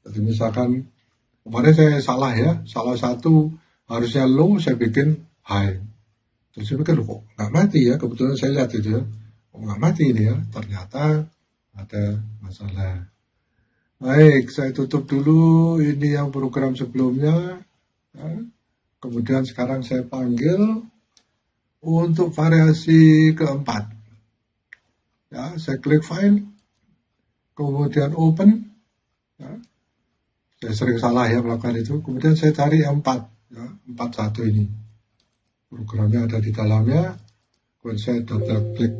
Jadi misalkan kemarin saya salah satu harusnya low, saya bikin high. Terus saya pikir kok nggak mati ya, kebetulan saya lihat itu ya, kok nggak mati ini ya, ternyata ada masalah. Baik, saya tutup dulu ini yang program sebelumnya. Ya. Kemudian sekarang saya panggil untuk variasi keempat. Ya, saya klik file, kemudian open. Ya. Saya sering salah ya melakukan itu. Kemudian saya cari yang 4, ya, 41 ini. Programnya ada di dalamnya. Kemudian saya double klik.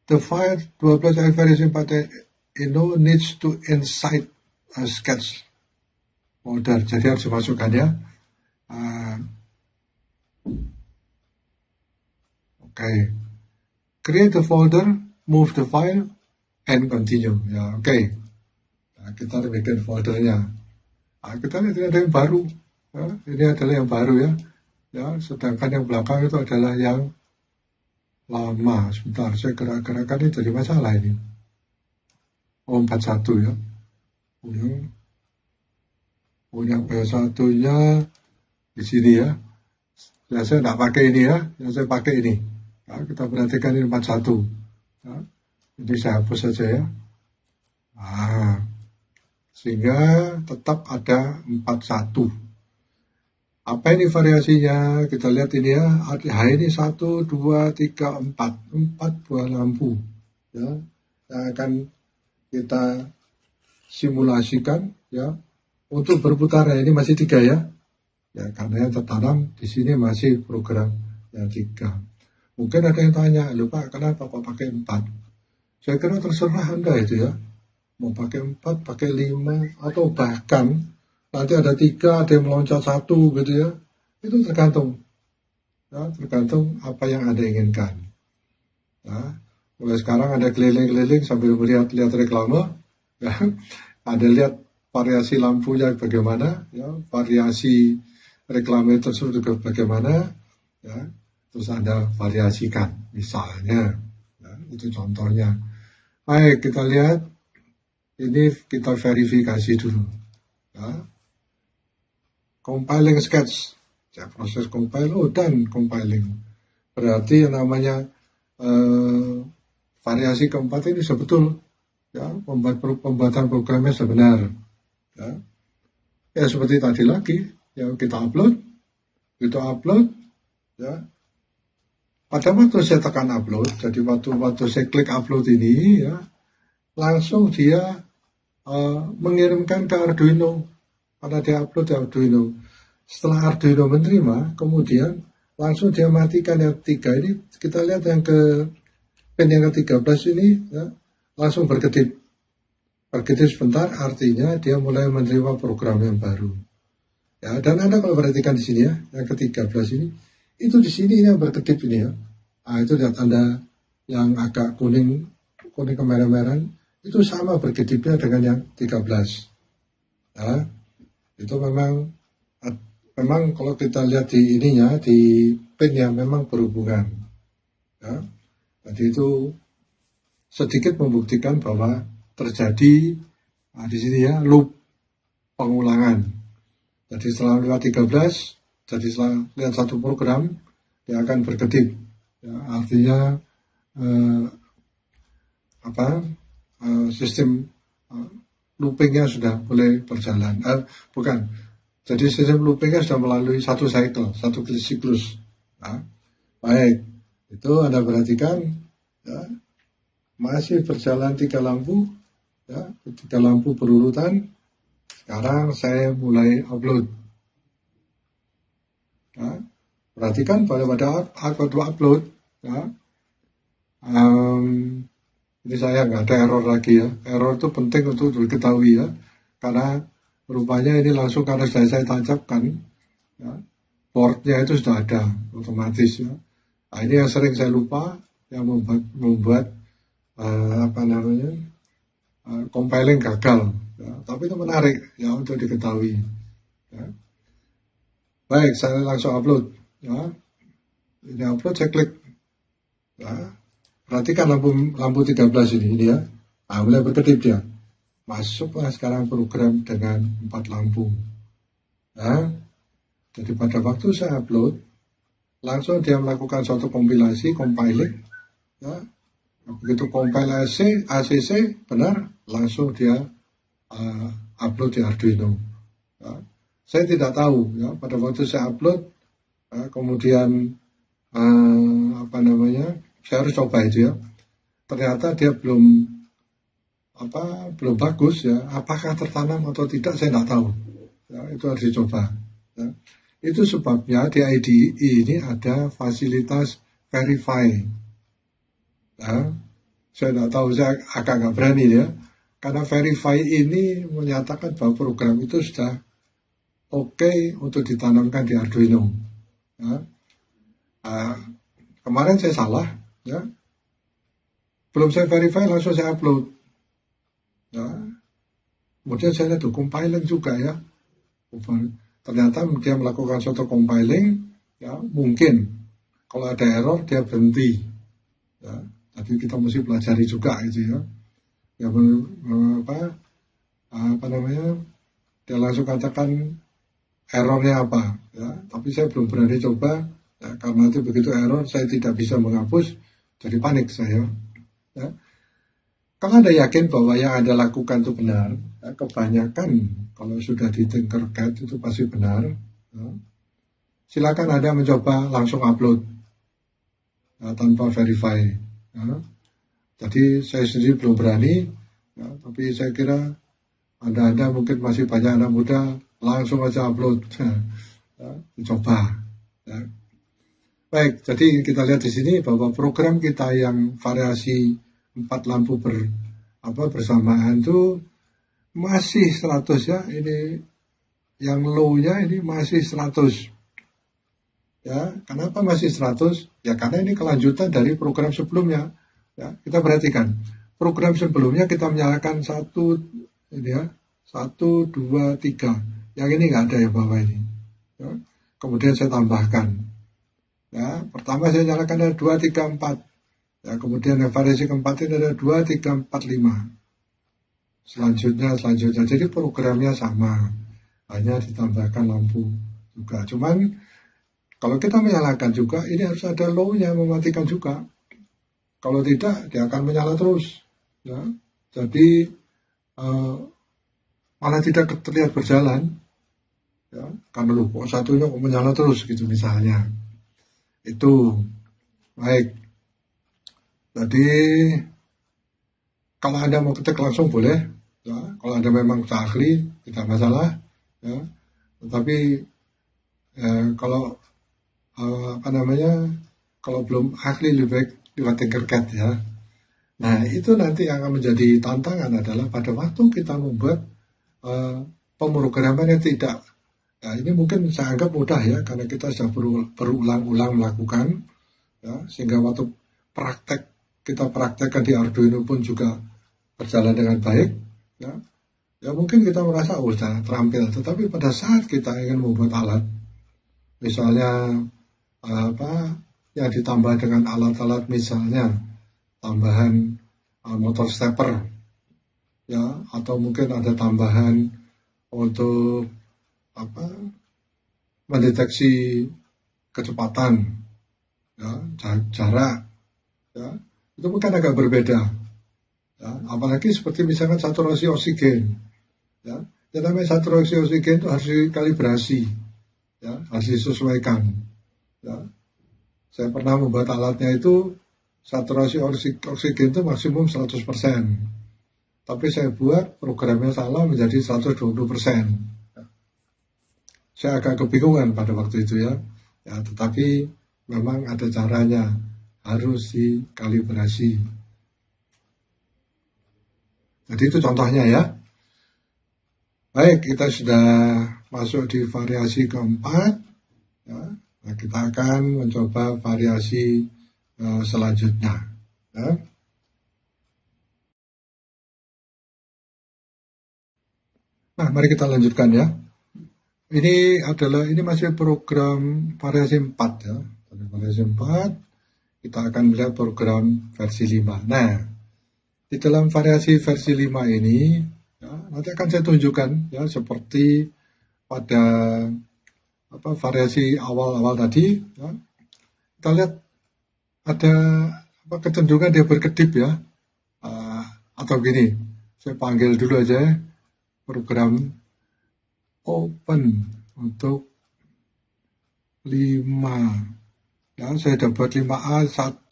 The file 12 variasi 4 needs to inside a sketch folder. Jadi harus dimasukkan ya. Oke. Create a folder, move the file, and continue. Ya, oke. Nah, kita bikin foldernya. Nah, kita lihat ini ada yang baru. Ya, ini adalah yang baru ya. Ya, sedangkan yang belakang itu adalah yang lama. Sebentar, saya gerak-gerakan ini jadi masalah ini. Oh, 41 ya. Yang B1-nya di sini ya. Ya, saya tidak pakai ini ya. Yang saya pakai ini. Nah, kita perhatikan ini 41. Nah, ini saya hapus saja ya. Nah, sehingga tetap ada 41. Apa ini variasinya? Kita lihat ini ya. Ini 1, 2, 3, 4. 4 buah lampu. Ya, yang akan kita simulasikan ya. Untuk berputar ini masih 3 ya. Ya, karena yang tertanam di sini masih program yang 3. Mungkin ada yang tanya, lupa kenapa kok pakai 4? Saya kira terserah Anda itu ya. Mau pakai 4, pakai 5, atau bahkan nanti ada 3, ada yang meloncat 1 gitu ya. Itu tergantung. Ya, tergantung apa yang Anda inginkan. Ya, mulai sekarang ada keliling-keliling sambil melihat-lihat reklame. Ya, ada lihat variasi lampunya bagaimana, ya, variasi reklame tersebut juga bagaimana, ya. Terus Anda variasikan, misalnya, ya, itu contohnya. Baik, kita lihat, ini kita verifikasi dulu. Ya. Compiling sketch, ya, proses compile, dan compiling. Berarti yang namanya variasi keempat ini sebetul, ya, pembuatan programnya sebenar. Ya. Ya, seperti tadi lagi, yang kita upload, ya. Pada waktu saya tekan upload, jadi waktu saya klik upload ini, ya, langsung dia mengirimkan ke Arduino, karena dia upload di Arduino. Setelah Arduino menerima, kemudian langsung dia matikan yang 3 ini. Kita lihat yang pin yang ke-13 ini, ya, langsung berkedip. Berkedip sebentar, artinya dia mulai menerima program yang baru. Ya, dan Anda kalau perhatikan di sini ya, yang ke-13 ini, itu di sini yang berkedip ini ya. Nah, itu lihat Anda yang agak kuning kemerah-merahan, itu sama berkedipnya dengan yang 13. Ya, itu memang kalau kita lihat di ininya, di pinnya memang berhubungan. Ya, jadi itu sedikit membuktikan bahwa terjadi di sini ya loop pengulangan. Jadi setelah lewat 13, jadi setelah lihat satu program, dia akan berkedip. Ya, artinya sistem loopingnya sudah mulai berjalan. Bukan, jadi sistem loopingnya sudah melalui satu cycle, satu siklus. Nah, baik, itu Anda perhatikan, ya, masih berjalan 3 lampu, ya, 3 lampu berurutan. Sekarang saya mulai upload. Ya, perhatikan pada upload, ya, ini saya nggak ada error lagi ya. Error itu penting untuk diketahui ya, karena rupanya ini langsung karena sudah saya tancapkan, ya, portnya itu sudah ada otomatis ya. Nah, ini yang sering saya lupa, yang membuat compiling gagal. Ya, tapi itu menarik ya untuk diketahui. Ya. Baik, saya langsung upload. Ya. Ini upload, saya klik. Ya. Perhatikan lampu 13 ini ya. Nah, mulai berkedip dia. Masuklah sekarang program dengan 4 lampu. Ya. Jadi pada waktu saya upload, langsung dia melakukan suatu kompilasi, compiling. Ya. Begitu compile ACC benar, langsung dia upload di Arduino. Ya. Saya tidak tahu ya, pada waktu saya upload, kemudian saya harus coba itu ya. Ternyata dia belum bagus ya. Apakah tertanam atau tidak saya tidak tahu. Ya, itu harus dicoba. Ya. Itu sebabnya di IDE ini ada fasilitas verify. Ya. Saya tidak tahu, saya agak nggak berani ya. Karena verify ini menyatakan bahwa program itu sudah oke untuk ditanamkan di Arduino. Ya. Kemarin saya salah, ya. Belum saya verify langsung saya upload. Ya. Kemudian saya lihat compiling juga ya. Ternyata dia melakukan suatu compiling, ya mungkin kalau ada error dia berhenti. Ya. Jadi kita mesti pelajari juga gitu ya. Ya apa namanya? Dia langsung katakan errornya apa, ya. Tapi saya belum berani coba, ya, karena itu begitu error saya tidak bisa menghapus, jadi panik saya. Ya. Kalau Anda yakin bahwa yang Anda lakukan itu benar, ya, kebanyakan kalau sudah di Tinkercad itu pasti benar, ya. Silakan Anda mencoba langsung upload, ya, tanpa verify. Ya. Jadi saya sendiri belum berani, ya, tapi saya kira Anda mungkin masih banyak anak muda, langsung aja upload, ya, coba. Ya. Baik, jadi kita lihat di sini bahwa program kita yang variasi 4 lampu bersamaan itu masih 100 ya. Ini yang low-nya ini masih 100. Ya, kenapa masih 100? Ya karena ini kelanjutan dari program sebelumnya. Ya, kita perhatikan. Program sebelumnya kita menyalakan ini ya, 1, 2, 3. Yang ini nggak ada ya bawah ini. Ya. Kemudian saya tambahkan. Ya, pertama saya nyalakan ada 2, 3, 4. Ya, kemudian yang variasi keempat ini ada 2, 3, 4, 5. Selanjutnya. Jadi programnya sama. Hanya ditambahkan lampu juga. Cuman kalau kita menyalakan juga, ini harus ada low-nya mematikan juga. Kalau tidak, dia akan menyala terus. Ya. Jadi malah tidak terlihat berjalan. Ya. Karena kok satunya kok menyala terus gitu misalnya. Itu baik. Jadi kalau Anda mau ketik langsung boleh. Ya. Kalau Anda memang ahli, tidak masalah. Ya. Tetapi kalau kalau belum ahli lebih baik lewat Tinkercad ya. Nah itu nanti yang akan menjadi tantangan adalah pada waktu kita membuat pemrograman yang tidak. Nah ini mungkin saya anggap mudah ya karena kita sudah berulang-ulang melakukan ya, sehingga waktu kita praktekkan di Arduino pun juga berjalan dengan baik ya. Ya mungkin kita merasa sudah terampil, tetapi pada saat kita ingin membuat alat misalnya yang ditambah dengan alat-alat misalnya tambahan motor stepper ya atau mungkin ada tambahan untuk mendeteksi kecepatan ya jarak ya itu mungkin agak berbeda ya apalagi seperti misalkan saturasi oksigen ya yang namanya saturasi oksigen itu harus dikalibrasi ya harus disesuaikan ya. Saya pernah membuat alatnya itu saturasi oksigen itu maksimum 100%. Tapi saya buat programnya salah menjadi 120%. Saya agak kebingungan pada waktu itu ya. Ya, tetapi memang ada caranya, harus dikalibrasi. Jadi itu contohnya ya. Baik, kita sudah masuk di variasi keempat. Ya. Nah, kita akan mencoba variasi selanjutnya. Ya. Nah, mari kita lanjutkan ya. Ini masih program variasi 4 ya. Variasi 4, kita akan melihat program versi 5. Nah, di dalam variasi versi 5 ini, ya, nanti akan saya tunjukkan ya seperti pada variasi awal-awal tadi ya, kita lihat ada kecenderungan dia berkedip ya atau gini saya panggil dulu aja program open untuk 5 ya saya dapat 5A 1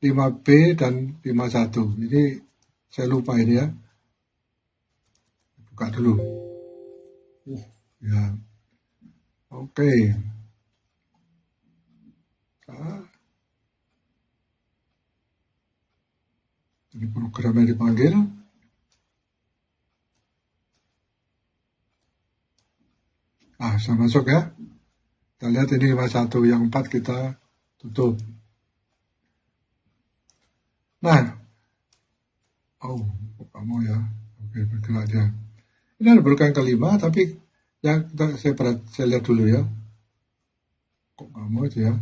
5B dan 51 ini saya lupa ini ya buka dulu ya oke. Ini program yang dipanggil. Nah, sudah masuk ya. Kita lihat ini 51, yang 4 kita tutup. Nah, kamu ya, oke, bergerak dia. Ini ada berkah kelima, tapi yang saya lihat dulu ya. Kok kamu itu ya?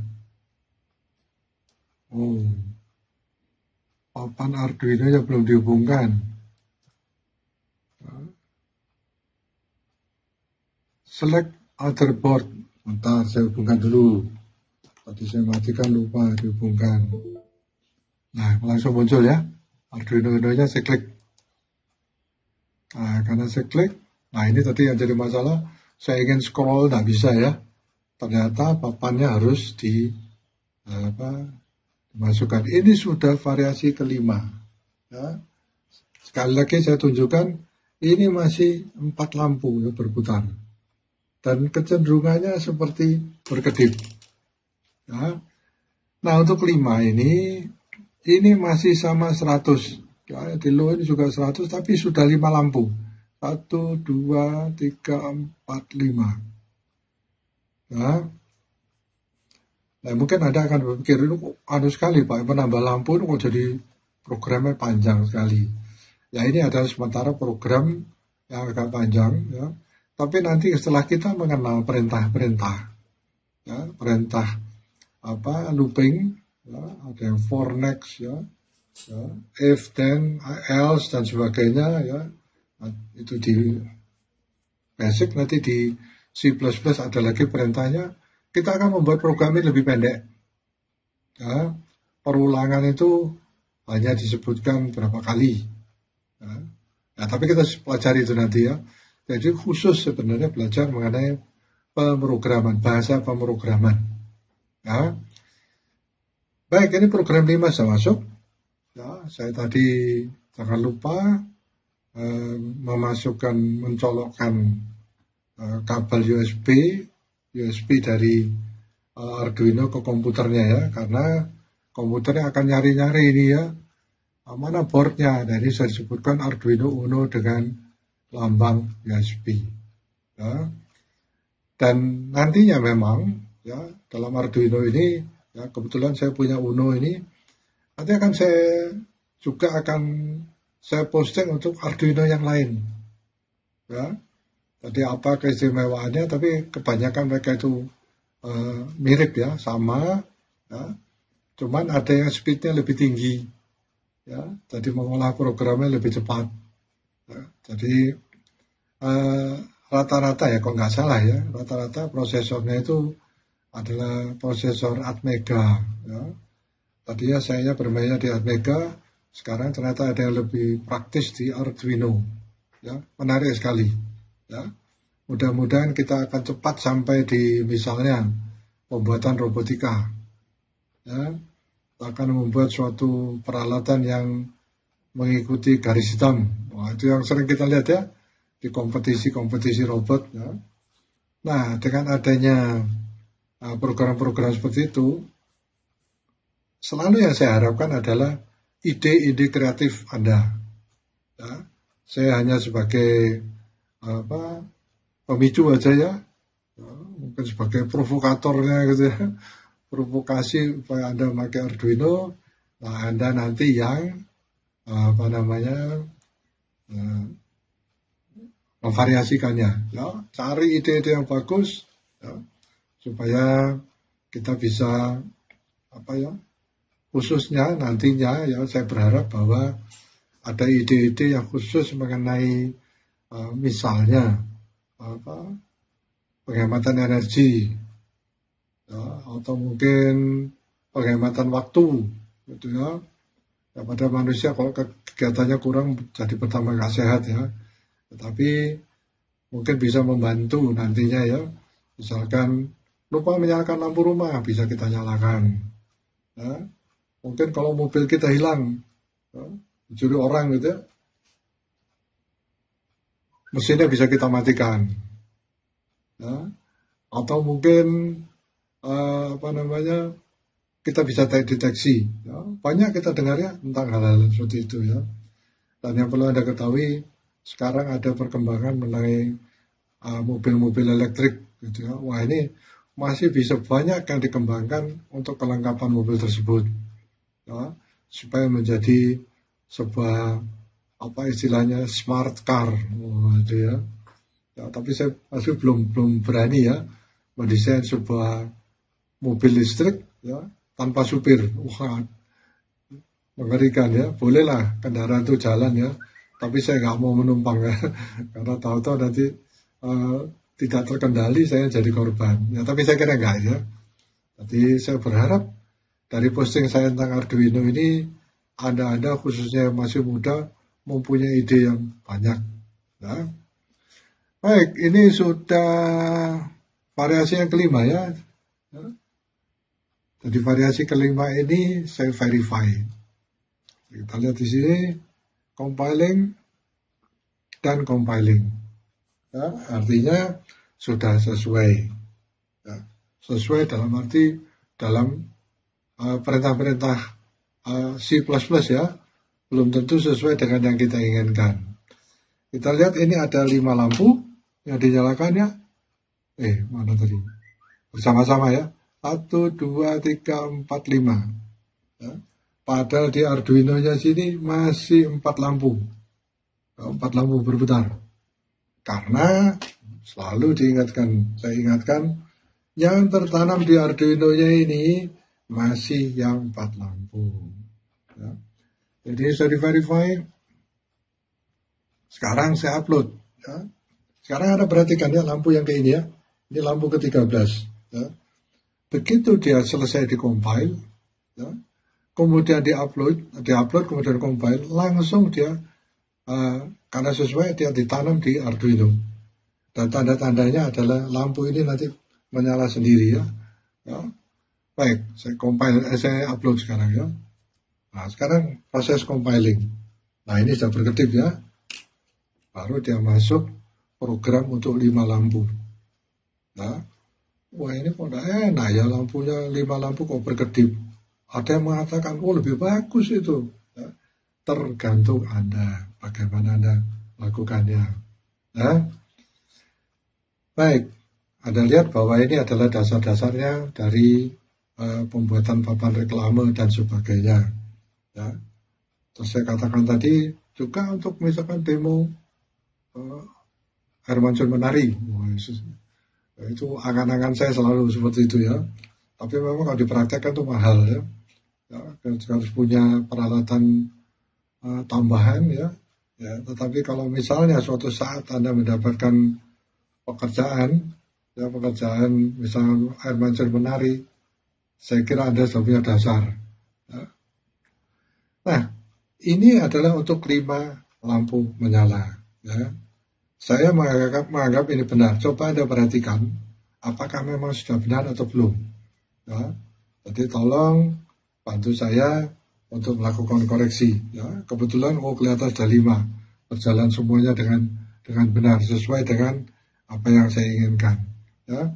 Papan Arduino yang belum dihubungkan. Select other board. Bentar, saya hubungkan dulu. Tadi saya matikan, lupa dihubungkan. Nah, langsung muncul ya. Arduino-nya saya klik. Nah, karena saya klik, nah ini tadi yang jadi masalah, saya ingin scroll, nggak bisa ya. Ternyata papannya harus dimasukkan. Ini sudah variasi kelima. Ya. Sekali lagi saya tunjukkan, ini masih 4 lampu ya, berputar. Dan kecenderungannya seperti berkedip. Ya. Nah, untuk 5 ini masih sama 100. Ya, di low ini juga 100, tapi sudah 5 lampu. 1, 2, 3, 4, 5. Ya. Nah, mungkin Anda akan berpikir, ini kok aneh sekali Pak, menambah lampu ini kok jadi programnya panjang sekali. Ya, ini adalah sementara program yang agak panjang. Ya. Tapi nanti setelah kita mengenal perintah-perintah, ya, perintah looping, ya, ada yang for next, ya, if, then, else, dan sebagainya, ya, itu di basic. Nanti di C++ ada lagi perintahnya, kita akan membuat programnya lebih pendek. Ya, perulangan itu hanya disebutkan berapa kali. Ya. Nah, tapi kita pelajari itu nanti ya. Jadi khusus sebenarnya belajar mengenai pemrograman, bahasa pemrograman. Ya. Baik, ini program 5 sudah masuk. Ya, saya tadi jangan lupa mencolokkan kabel USB dari Arduino ke komputernya ya, karena komputernya akan nyari-nyari ini ya, mana boardnya. Nah, ini saya disebutkan Arduino Uno dengan lambang USB. Ya. Dan nantinya memang ya dalam Arduino ini ya, kebetulan saya punya Uno ini, nanti akan saya posting untuk Arduino yang lain. Ya. Tadi apa keistimewaannya, tapi kebanyakan mereka itu mirip ya, sama ya. Cuman ada yang speednya lebih tinggi ya, jadi mengolah programnya lebih cepat ya. Jadi rata-rata ya, kalau nggak salah ya, rata-rata prosesornya itu adalah prosesor Atmega ya. Tadinya saya bermainnya di Atmega, sekarang ternyata ada yang lebih praktis di Arduino ya. Menarik sekali ya. Mudah-mudahan kita akan cepat sampai di misalnya pembuatan robotika ya. Akan membuat suatu peralatan yang mengikuti garis hitam. Wah, itu yang sering kita lihat ya di kompetisi-kompetisi robot ya. Nah, dengan adanya program-program seperti itu, selalu yang saya harapkan adalah ide-ide kreatif Anda ya. Saya hanya sebagai pemicu aja ya, mungkin sebagai provokatornya gitu ya, provokasi supaya Anda memakai Arduino. Nah, Anda nanti yang memvariasikannya ya, cari ide-ide yang bagus ya, supaya kita bisa khususnya nantinya ya, saya berharap bahwa ada ide-ide yang khusus mengenai misalnya penghematan energi ya, atau mungkin penghematan waktu gitu ya. Ya, pada manusia kalau kegiatannya kurang jadi pertama nggak sehat ya. Tetapi mungkin bisa membantu nantinya ya. Misalkan lupa menyalakan lampu rumah, bisa kita nyalakan. Ya. Mungkin kalau mobil kita hilang, ya, dicuri orang gitu ya, mesinnya bisa kita matikan. Ya. Atau mungkin kita bisa deteksi ya. Banyak kita dengar ya tentang hal-hal seperti itu ya. Dan yang perlu Anda ketahui, sekarang ada perkembangan mengenai mobil-mobil elektrik gitu ya. Wah, ini masih bisa banyak yang dikembangkan untuk kelengkapan mobil tersebut, ya, supaya menjadi sebuah apa istilahnya smart car, gitu ya. Ya, tapi saya masih belum belum berani ya mendesain sebuah mobil listrik ya tanpa supir. Wah, mengerikan ya. Bolehlah kendaraan itu jalan ya, tapi saya nggak mau menumpang ya, karena tahu-tahu nanti eh, tidak terkendali saya jadi korban. Ya, tapi saya kira enggak ya. Jadi saya berharap dari posting saya tentang Arduino ini, Anda khususnya yang masih muda mempunyai ide yang banyak. Ya. Baik, ini sudah variasi yang kelima ya. Ya. Jadi variasi kelima ini saya verify. Kita lihat di sini compiling dan compiling. Ya, artinya sudah sesuai. Ya, sesuai dalam arti dalam perintah-perintah C++ ya, belum tentu sesuai dengan yang kita inginkan. Kita lihat ini ada 5 lampu yang dinyalakan ya. Mana tadi? Bersama-sama ya. 1, 2, 3, 4, 5. Ya. Padahal di Arduino-nya sini masih 4 lampu. 4 lampu berputar. Karena selalu diingatkan, saya ingatkan, yang tertanam di Arduino-nya ini masih yang 4 lampu. Ya. Jadi saya verify. Sekarang saya upload. Ya. Sekarang Anda perhatikan ya lampu yang kayak ini ya. Ini lampu ke-13. Ya. Begitu dia selesai di-compile, ya, kemudian di-upload kemudian compile, langsung dia, karena sesuai dia ditanam di Arduino. Dan tanda-tandanya adalah lampu ini nanti menyala sendiri ya. Ya. Baik, saya upload sekarang ya. Nah, sekarang proses compiling. Nah, ini sudah berkedip ya. Baru dia masuk program untuk 5 lampu. Nah, wah ini kok enak ya lampunya 5 lampu kok berkedip. Ada yang mengatakan, oh lebih bagus itu. Ya, tergantung Anda, bagaimana Anda lakukannya. Ya. Baik, Anda lihat bahwa ini adalah dasar-dasarnya dari pembuatan papan reklame dan sebagainya. Ya. Terus saya katakan tadi juga untuk misalkan demo air mancur menari. Wah, itu angan-angan saya selalu seperti itu ya. Tapi memang kalau dipraktekkan itu mahal ya. Ya, harus punya peralatan tambahan ya. Ya. Tetapi kalau misalnya suatu saat Anda mendapatkan pekerjaan, ya pekerjaan misalnya air mancur menari, saya kira Anda sudah punya dasar. Ya. Nah, ini adalah untuk 5 lampu menyala. Ya. Saya menganggap ini benar. Coba Anda perhatikan, apakah memang sudah benar atau belum. Ya. Jadi tolong bantu saya untuk melakukan koreksi. Ya. Kebetulan kelihatan sudah 5, berjalan semuanya dengan benar, sesuai dengan apa yang saya inginkan. Ya.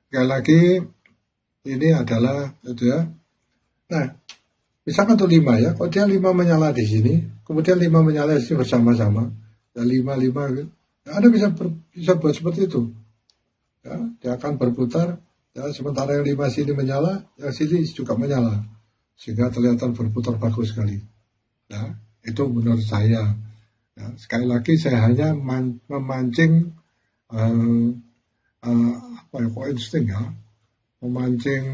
Sekali lagi, ini adalah itu ya. Nah, misalkan untuk 5 ya, kalau dia 5 menyala di sini, kemudian 5 menyala di sini bersama-sama, ya 5 gitu. Ya, Anda bisa buat seperti itu. Ya, dia akan berputar, ya, sementara yang 5 sini menyala, yang sini juga menyala, sehingga terlihat berputar bagus sekali. Ya, itu menurut saya. Ya, sekali lagi saya hanya memancing insting ya, memancing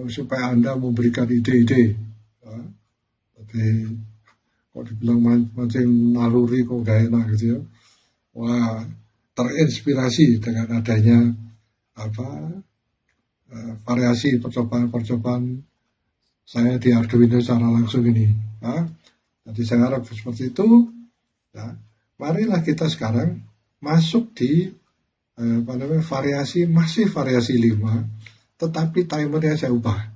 supaya Anda memberikan ide-ide. Ya. Tapi kok dibilang mancing naluri kok gak enak gitu ya. Wah, terinspirasi dengan adanya variasi percobaan saya di Arduino secara langsung ini. Ya. Jadi saya harap seperti itu. Ya. Marilah kita sekarang masuk di variasi 5, tetapi timernya saya ubah.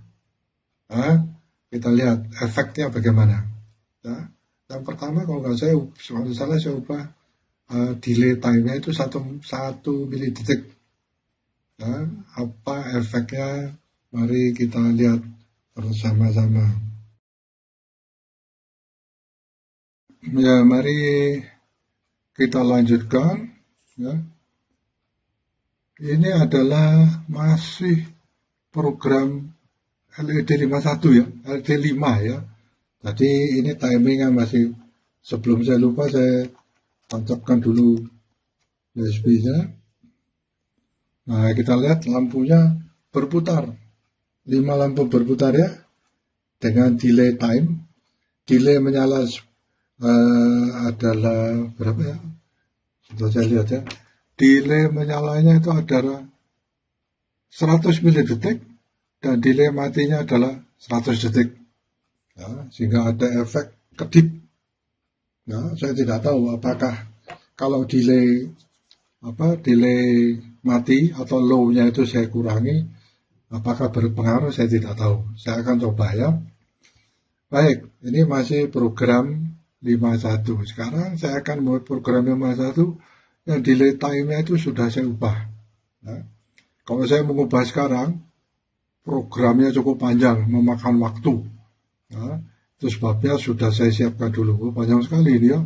Ya. Kita lihat efeknya bagaimana. Ya. Yang pertama kalau saya ubah delay time-nya itu 1 milidetik. Ya, apa efeknya? Mari kita lihat bersama-sama. Ya, mari kita lanjutkan. Ya. Ini adalah masih program LED 51 ya, LED 5 ya. Jadi ini timingnya masih, sebelum saya lupa saya tancapkan dulu USB-nya. Nah, kita lihat lampunya berputar. 5 lampu berputar ya, dengan delay time. Delay menyala adalah berapa ya? Sudah saya lihat ya. Delay menyalanya itu adalah 100 milidetik dan delay matinya adalah 100 detik. Ya, sehingga ada efek kedip. Ya, saya tidak tahu apakah kalau delay mati atau low-nya itu saya kurangi, apakah berpengaruh, saya tidak tahu. Saya akan coba ya. Baik, ini masih program 51. Sekarang saya akan membuat program 51 yang delay time-nya itu sudah saya ubah. Ya. Kalau saya mengubah sekarang, programnya cukup panjang, memakan waktu. Ya. Itu sebabnya sudah saya siapkan dulu. Panjang sekali ini ya.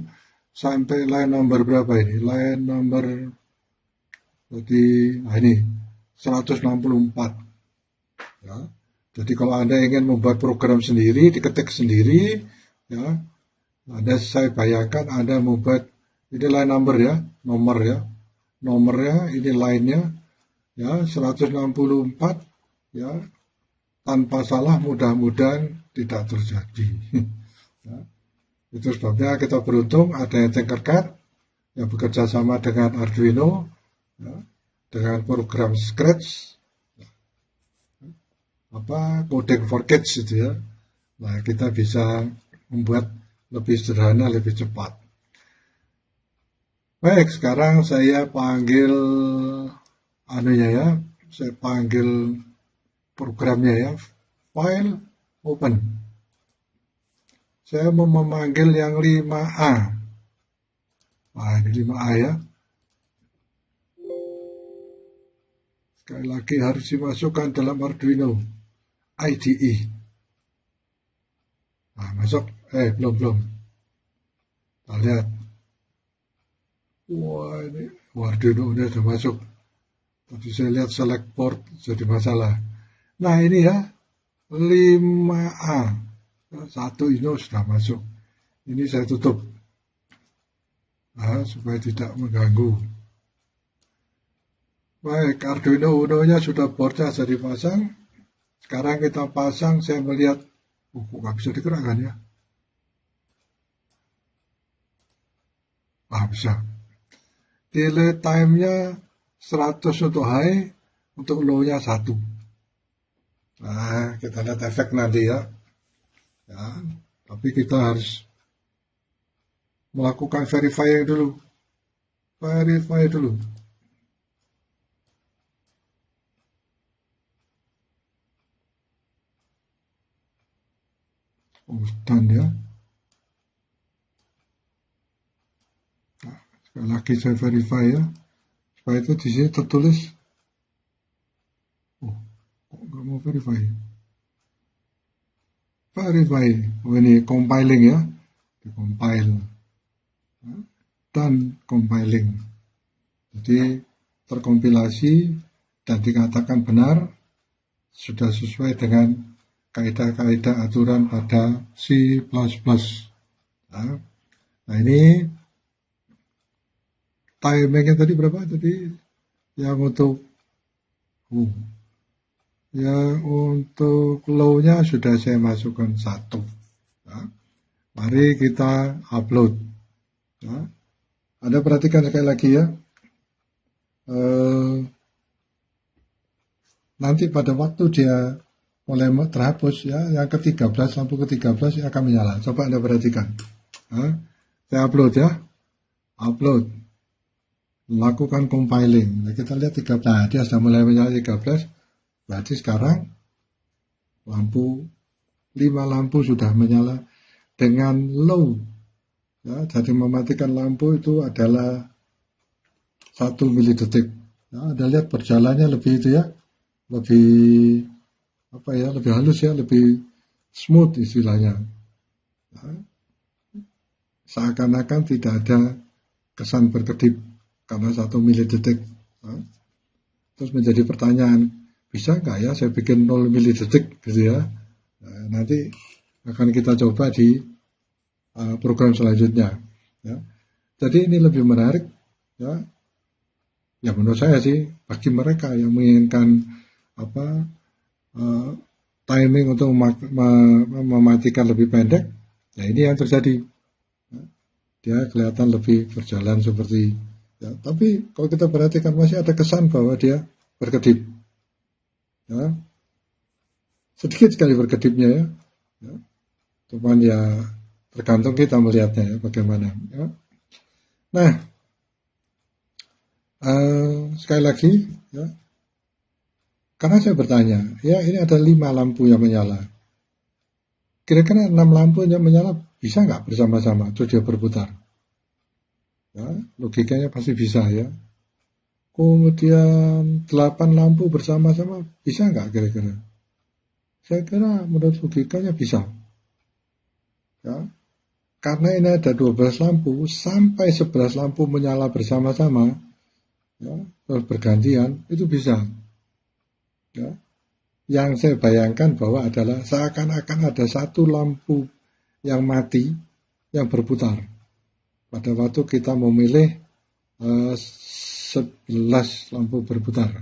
Sampai line number berapa ini? Line number, jadi ini 164. Ya. Jadi kalau Anda ingin membuat program sendiri, diketik sendiri, ya, saya bayangkan Anda membuat, ini line number ya, nomor ya, nomornya, ini line-nya, ya, 164, ya, tanpa salah, mudah-mudahan tidak terjadi. Ya. Itu sebabnya kita beruntung ada yang Tinkercad yang bekerja sama dengan Arduino, ya, dengan program Scratch, coding for kids itu ya. Nah, kita bisa membuat lebih sederhana, lebih cepat. Baik, sekarang saya panggil ya, saya panggil programnya ya, file open. Saya mau memanggil yang 5A. Nah, ini 5A ya. Sekali lagi harus dimasukkan dalam Arduino IDE. Nah, masuk. Belum. Kita lihat. Wah, ini Arduino udah masuk. Tapi saya lihat select port jadi masalah. Nah, ini ya, 5A. Satu ini sudah masuk. Ini saya tutup. Nah, supaya tidak mengganggu. Baik, Arduino Uno-nya sudah boardnya sudah dipasang. Sekarang kita pasang, saya melihat, kok nggak bisa digerakkan ya? Bisa. Delay time-nya 100 untuk high, untuk low-nya 1. Nah, kita lihat efek nanti ya. Ya, tapi kita harus melakukan verifying dulu. Verify dulu. Dan ya. Nah, sekali lagi saya verify ya. Supaya itu di sini tertulis. Kok nggak mau verify? Verify. Ini compiling ya. Compile. Dan compiling. Jadi terkompilasi dan dikatakan benar sudah sesuai dengan kaidah-kaidah aturan pada C++. Nah, ini timingnya tadi berapa tadi? Yang untuk low-nya sudah saya masukkan 1. Nah, mari kita upload. Nah, Anda perhatikan sekali lagi ya. Nanti pada waktu dia mulai terhapus ya, yang ke-13, lampu ke-13 akan menyala. Coba Anda perhatikan. Saya upload ya. Upload. Lakukan compiling. Nah, kita lihat 13. Nah, dia sudah mulai menyala 13. Berarti sekarang 5 lampu sudah menyala dengan low. Ya, jadi mematikan lampu itu adalah 1 milidetik. Nah, Anda lihat berjalannya lebih itu ya. Lebih lebih halus ya, lebih smooth istilahnya. Nah, seakan-akan tidak ada kesan berkedip karena 1 milidetik. Nah, terus menjadi pertanyaan, bisa nggak ya saya bikin 0 milidetik gitu ya. Nah, nanti akan kita coba di program selanjutnya ya. Jadi ini lebih menarik ya, ya menurut saya sih bagi mereka yang menginginkan apa timing untuk mematikan lebih pendek, ya ini yang terjadi. Dia kelihatan lebih berjalan seperti ya, tapi kalau kita perhatikan masih ada kesan bahwa dia berkedip ya, sedikit sekali berkedipnya ya, ya. Cuman ya tergantung kita melihatnya ya bagaimana ya. Nah sekali lagi ya, karena saya bertanya ya, ini ada 5 lampu yang menyala, kira-kira 6 lampu yang menyala bisa nggak bersama-sama terus dia berputar ya, logikanya pasti bisa ya. Kemudian 8 lampu bersama-sama bisa nggak kira-kira? Saya kira menurut logikanya bisa ya, karena ini ada 12 lampu sampai 11 lampu menyala bersama-sama ya, terus bergantian, itu bisa ya. Yang saya bayangkan bahwa adalah seakan-akan ada satu lampu yang mati yang berputar pada waktu kita memilih 11 lampu berputar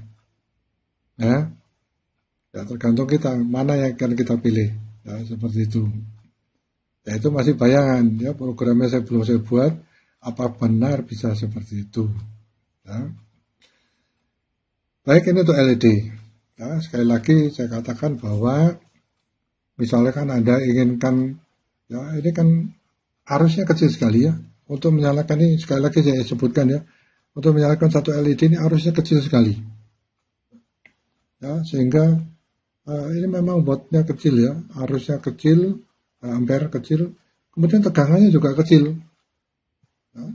ya. Ya tergantung kita mana yang akan kita pilih ya, seperti itu ya. Itu masih bayangan ya, programnya belum saya buat, apa benar bisa seperti itu ya. Baik, ini untuk LED ya. Sekali lagi saya katakan bahwa misalnya kan Anda inginkan ya, ini kan arusnya kecil sekali ya, untuk menyalakan ini sekali lagi saya sebutkan ya, untuk menyalakan satu LED ini arusnya kecil sekali ya, sehingga ini memang wattnya kecil ya, arusnya kecil, ampere kecil, kemudian tegangannya juga kecil ya,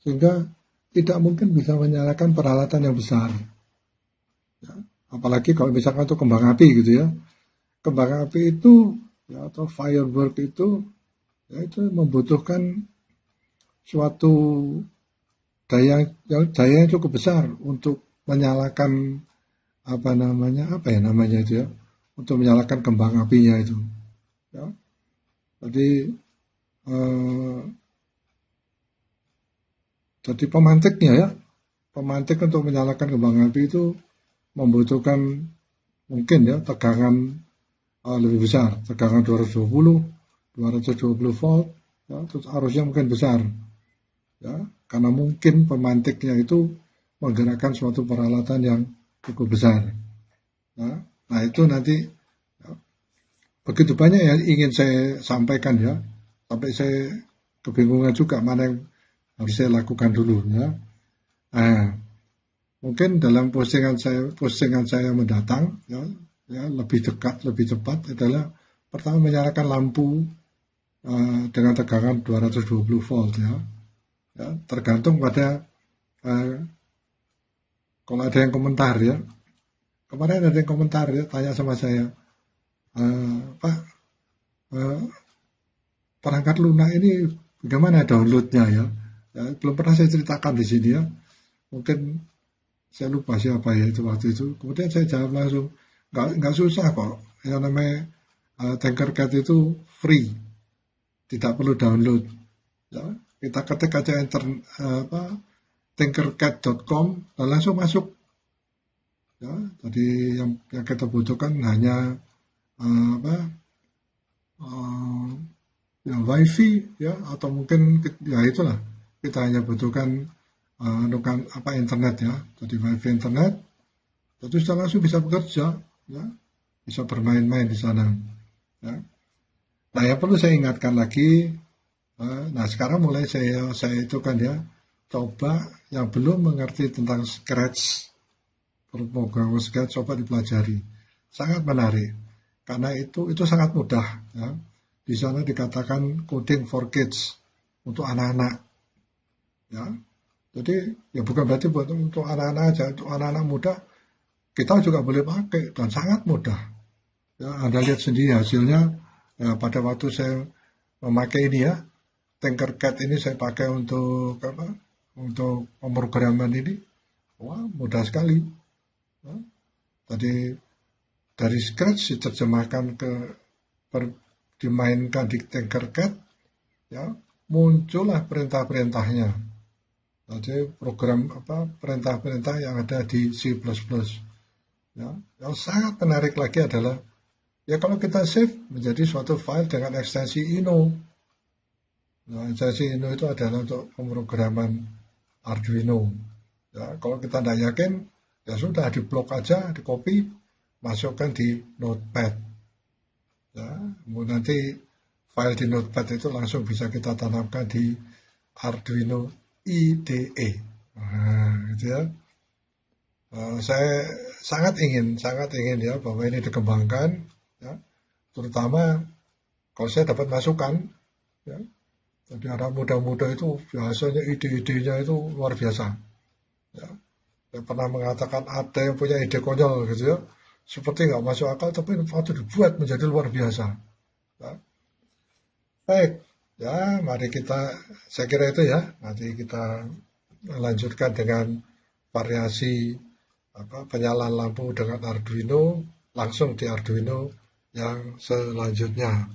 sehingga tidak mungkin bisa menyalakan peralatan yang besar ya. Apalagi kalau misalkan itu kembang api gitu ya, kembang api itu ya, atau firework itu ya, itu membutuhkan suatu daya yang cukup besar untuk menyalakan apa ya namanya itu ya, untuk menyalakan kembang apinya itu ya. Jadi pemantiknya ya, pemantik untuk menyalakan kembang api itu membutuhkan mungkin ya tegangan lebih besar, tegangan 220 volt ya, terus arusnya mungkin besar ya, karena mungkin pemantiknya itu menggerakkan suatu peralatan yang cukup besar ya. Nah itu nanti ya, begitu banyak yang ingin saya sampaikan ya, sampai saya kebingungan juga mana yang harus saya lakukan dulu ya. Nah, mungkin dalam postingan saya mendatang ya, lebih dekat, lebih cepat adalah pertama menyalakan lampu dengan tegangan 220 volt ya. Ya, tergantung pada kalau ada yang komentar ya. Kemarin ada yang komentar ya, tanya sama saya, Pak, perangkat lunak ini bagaimana downloadnya ya? Ya, belum pernah saya ceritakan di sini ya. Mungkin saya lupa siapa ya itu waktu itu. Kemudian saya jawab langsung, nggak susah kok. Yang namanya Tinkercad itu free, tidak perlu download. Ya, kita ketik aja tinkercad.com dan langsung masuk. Ya, jadi yang kita butuhkan hanya ya wifi ya, atau mungkin ya itulah, kita hanya butuhkan internet ya, jadi wifi internet, terus kita langsung bisa bekerja ya, bisa bermain-main di sana ya. Nah yang perlu saya ingatkan lagi, nah sekarang mulai saya itu kan ya, coba yang belum mengerti tentang Scratch, program Scratch, coba dipelajari, sangat menarik karena itu sangat mudah ya. Di sana dikatakan coding for kids, untuk anak-anak ya. Jadi ya bukan berarti buat untuk anak-anak aja, untuk anak-anak muda kita juga boleh pakai dan sangat mudah ya. Anda lihat sendiri hasilnya ya, pada waktu saya memakai ini ya, Tinkercad ini saya pakai untuk untuk pemrograman ini, wah mudah sekali Ya. Tadi dari scratch diterjemahkan ke dimainkan di Tinkercad, ya muncullah perintah-perintahnya. Jadi program perintah-perintah yang ada di C++. Ya, yang sangat menarik lagi adalah ya kalau kita save menjadi suatu file dengan ekstensi ino. Nah, ekstensi ino itu adalah untuk pemrograman Arduino. Ya, kalau kita tidak yakin, ya sudah di-blok aja, di-copy, masukkan di Notepad. Ya, nanti file di Notepad itu langsung bisa kita tanamkan di Arduino IDE. Nah, gitu ya. Saya sangat ingin ya bahwa ini dikembangkan, ya, terutama kalau saya dapat masukan, ya. Jadi anak muda-muda itu biasanya ide-idenya itu luar biasa. Ya. Saya pernah mengatakan ada yang punya ide konyol gitu ya, seperti nggak masuk akal, tapi waktu dibuat menjadi luar biasa. Ya. Baik, ya mari kita, saya kira itu ya, nanti kita lanjutkan dengan variasi penyalaan lampu dengan Arduino, langsung di Arduino yang selanjutnya.